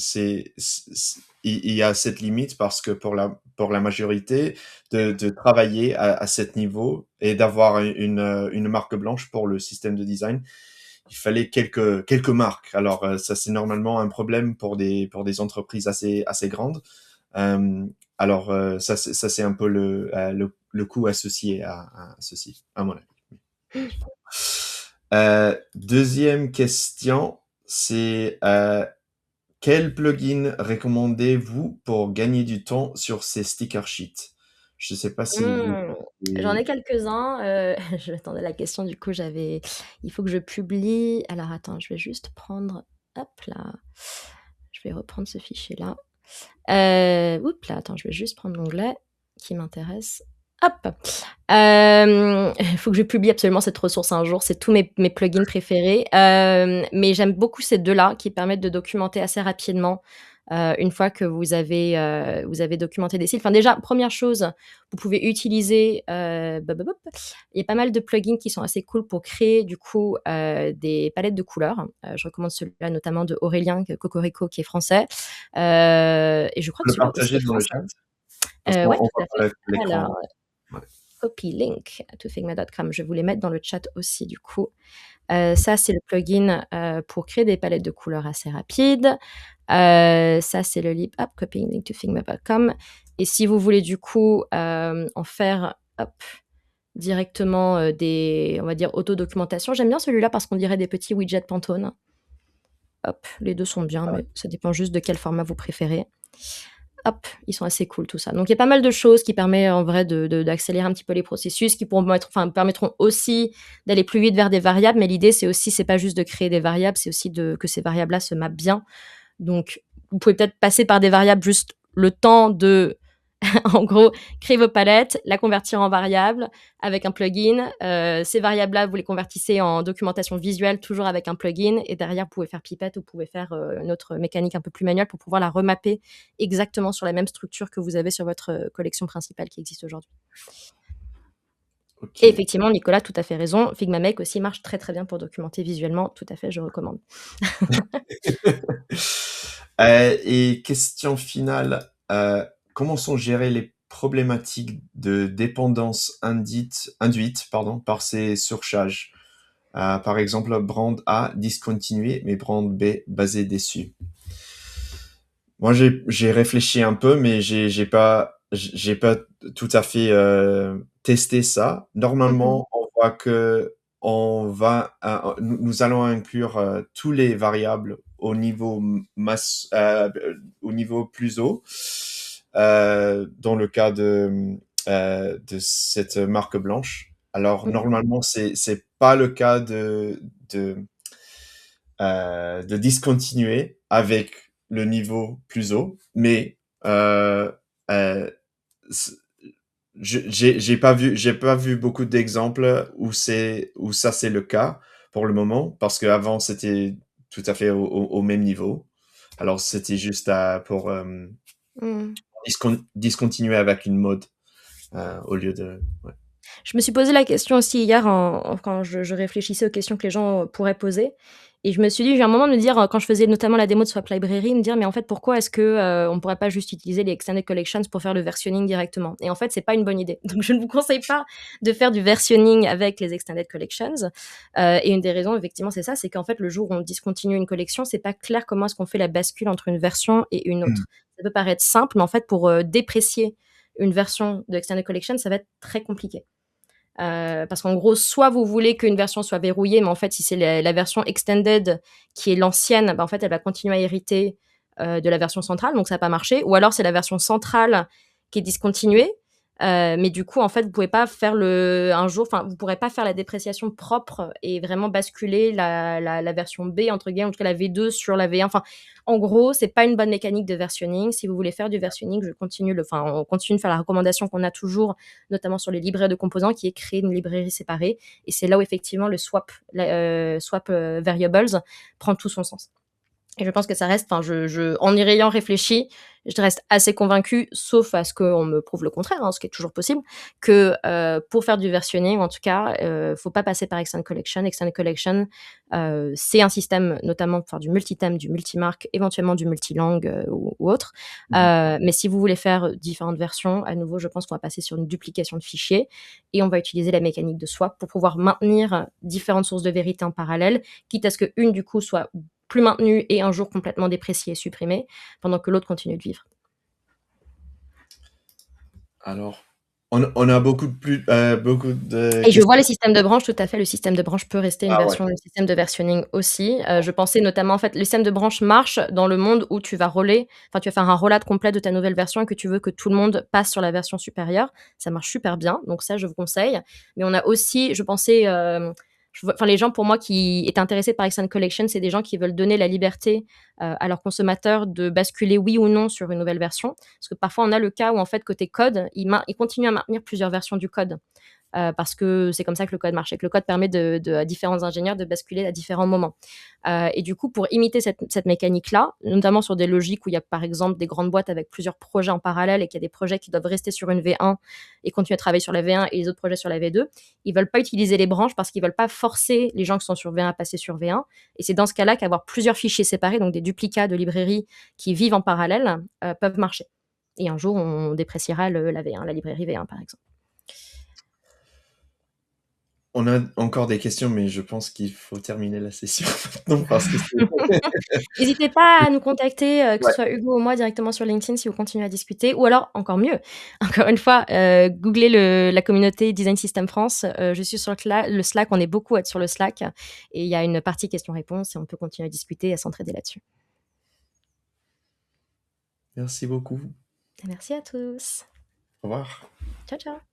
il y a cette limite parce que pour la majorité de travailler à cet niveau et d'avoir une marque blanche pour le système de design, il fallait quelques marques. Alors ça c'est normalement un problème pour des entreprises assez grandes. Alors ça c'est un peu le coût associé à ceci, à mon avis. Deuxième question, c'est quel plugin recommandez-vous pour gagner du temps sur ces sticker sheets? Je sais pas si J'en ai quelques-uns. J'attendais la question, du coup, il faut que je publie. Alors, attends, je vais juste prendre. Hop là. Je vais reprendre ce fichier-là. Oups là, attends, je vais juste prendre l'onglet qui m'intéresse. Hop. Il faut que je publie absolument cette ressource un jour. C'est tous mes plugins préférés. Mais j'aime beaucoup ces deux-là qui permettent de documenter assez rapidement une fois que vous avez documenté des styles. Enfin, déjà, première chose, vous pouvez utiliser, il y a pas mal de plugins qui sont assez cool pour créer du coup des palettes de couleurs. Je recommande celui-là notamment de Aurélien Cocorico qui est français. Et je crois que Le celui-là aussi partager est dans le français. chat parce qu'on Ouais, on tout voit à pas fait. l'écran. Alors, Ouais. copy link to figma.com. Je vais vous les mettre dans le chat aussi du coup. Ça, c'est le plugin pour créer des palettes de couleurs assez rapides. Ça, c'est le lib hop, copying link to figma.com. Et si vous voulez du coup en faire directement des, on va dire, auto-documentation, j'aime bien celui-là parce qu'on dirait des petits widgets Pantone. Hop, les deux sont bien, mais ça dépend juste de quel format vous préférez. Hop, ils sont assez cool tout ça. Donc il y a pas mal de choses qui permettent en vrai d'accélérer un petit peu les processus, qui permettront aussi d'aller plus vite vers des variables. Mais l'idée, c'est pas juste de créer des variables, c'est aussi que ces variables-là se mappent bien. Donc vous pouvez peut-être passer par des variables juste le temps de en gros, créer vos palettes, la convertir en variable avec un plugin. Ces variables-là, vous les convertissez en documentation visuelle, toujours avec un plugin. Et derrière, vous pouvez faire Pipette ou vous pouvez faire une autre mécanique un peu plus manuelle pour pouvoir la remapper exactement sur la même structure que vous avez sur votre collection principale qui existe aujourd'hui. Ok. Et effectivement, Nicolas, tout à fait raison. Figma Make aussi marche très très bien pour documenter visuellement. Tout à fait, je recommande. Et question finale, comment sont gérées les problématiques de dépendance induite par ces surcharges? Par exemple, brand A discontinué, mais brand B basé dessus. Moi, j'ai réfléchi un peu, mais j'ai pas tout à fait testé ça. Mhm. Normalement, on voit que nous allons inclure tous les variables au niveau au niveau plus haut. Dans le cas de cette marque blanche. Alors, Mhm. normalement, c'est pas le cas de discontinuer avec le niveau plus haut, mais euh, j'ai pas vu beaucoup d'exemples où ça c'est le cas pour le moment, parce qu'avant c'était tout à fait au même niveau. Alors c'était juste pour Mhm. discontinuer avec une mode au lieu de. Ouais. Je me suis posé la question aussi hier quand je réfléchissais aux questions que les gens pourraient poser. Et je me suis dit, j'ai un moment de me dire, quand je faisais notamment la démo de Swap Library, me dire, mais en fait, pourquoi est-ce que on pourrait pas juste utiliser les Extended Collections pour faire le versionning directement? Et en fait, c'est pas une bonne idée. Donc, je ne vous conseille pas de faire du versionning avec les Extended Collections. Et une des raisons, effectivement, c'est ça, c'est qu'en fait, le jour où on discontinue une collection, c'est pas clair comment est-ce qu'on fait la bascule entre une version et une Mm. autre. Ça peut paraître simple, mais en fait, pour déprécier une version de Extended Collection, ça va être très compliqué. Parce qu'en gros, soit vous voulez qu'une version soit verrouillée, mais en fait, si c'est la version extended qui est l'ancienne, bah, en fait, elle va continuer à hériter de la version centrale, donc ça va pas marcher. Ou alors, c'est la version centrale qui est discontinuée, mais du coup, en fait, vous pouvez pas faire vous pourrez pas faire la dépréciation propre et vraiment basculer la version B, entre guillemets, en tout cas la V2 sur la V1. Enfin, en gros, c'est pas une bonne mécanique de versionning. Si vous voulez faire du versionning, on continue de faire la recommandation qu'on a toujours, notamment sur les librairies de composants, qui est créer une librairie séparée. Et c'est là où effectivement le swap variables prend tout son sens. Et je pense que ça reste, en y ayant réfléchi, je reste assez convaincue, sauf à ce qu'on me prouve le contraire, ce qui est toujours possible, que pour faire du versionning, en tout cas, faut pas passer par Extended Collection. Extended Collection, c'est un système notamment pour faire du multi-thème, du multimarque, éventuellement du multilangue ou autre. Mais si vous voulez faire différentes versions, à nouveau, je pense qu'on va passer sur une duplication de fichiers et on va utiliser la mécanique de swap pour pouvoir maintenir différentes sources de vérité en parallèle, quitte à ce qu'une, du coup, soit plus maintenue et un jour complètement dépréciée et supprimée, pendant que l'autre continue de vivre. Alors, on a beaucoup de Et je vois questions. les systèmes de branches, tout à fait. Le système de branche peut rester une Ah ouais. version, le système de versionning aussi. Je pensais notamment, en fait, le système de branche marche dans le monde où tu vas tu vas faire un rollout complet de ta nouvelle version et que tu veux que tout le monde passe sur la version supérieure. Ça marche super bien, donc ça, je vous conseille. Mais on a aussi, je pensais, les gens pour moi qui étaient intéressés par Extended Collection, c'est des gens qui veulent donner la liberté à leurs consommateurs de basculer oui ou non sur une nouvelle version. Parce que parfois, on a le cas où, en fait, côté code, ils continuent à maintenir plusieurs versions du code. parce que c'est comme ça que le code marche et que le code permet à différents ingénieurs de basculer à différents moments. Et du coup, pour imiter cette mécanique-là, notamment sur des logiques où il y a par exemple des grandes boîtes avec plusieurs projets en parallèle et qu'il y a des projets qui doivent rester sur une V1 et continuer à travailler sur la V1 et les autres projets sur la V2, ils veulent pas utiliser les branches parce qu'ils veulent pas forcer les gens qui sont sur V1 à passer sur V1. Et c'est dans ce cas-là qu'avoir plusieurs fichiers séparés, donc des duplicats de librairies qui vivent en parallèle, peuvent marcher. Et un jour, on dépréciera la V1, la librairie V1 par exemple. On a encore des questions, mais je pense qu'il faut terminer la session maintenant parce que N'hésitez pas à nous contacter, que ce ouais. soit Hugo ou moi directement sur LinkedIn si vous continuez à discuter, ou alors encore mieux, encore une fois, googlez la communauté Design System France. Je suis sur le Slack, on est beaucoup à être sur le Slack et il y a une partie questions-réponses et on peut continuer à discuter et à s'entraider là-dessus. Merci beaucoup. Merci à tous. Au revoir. Ciao, ciao.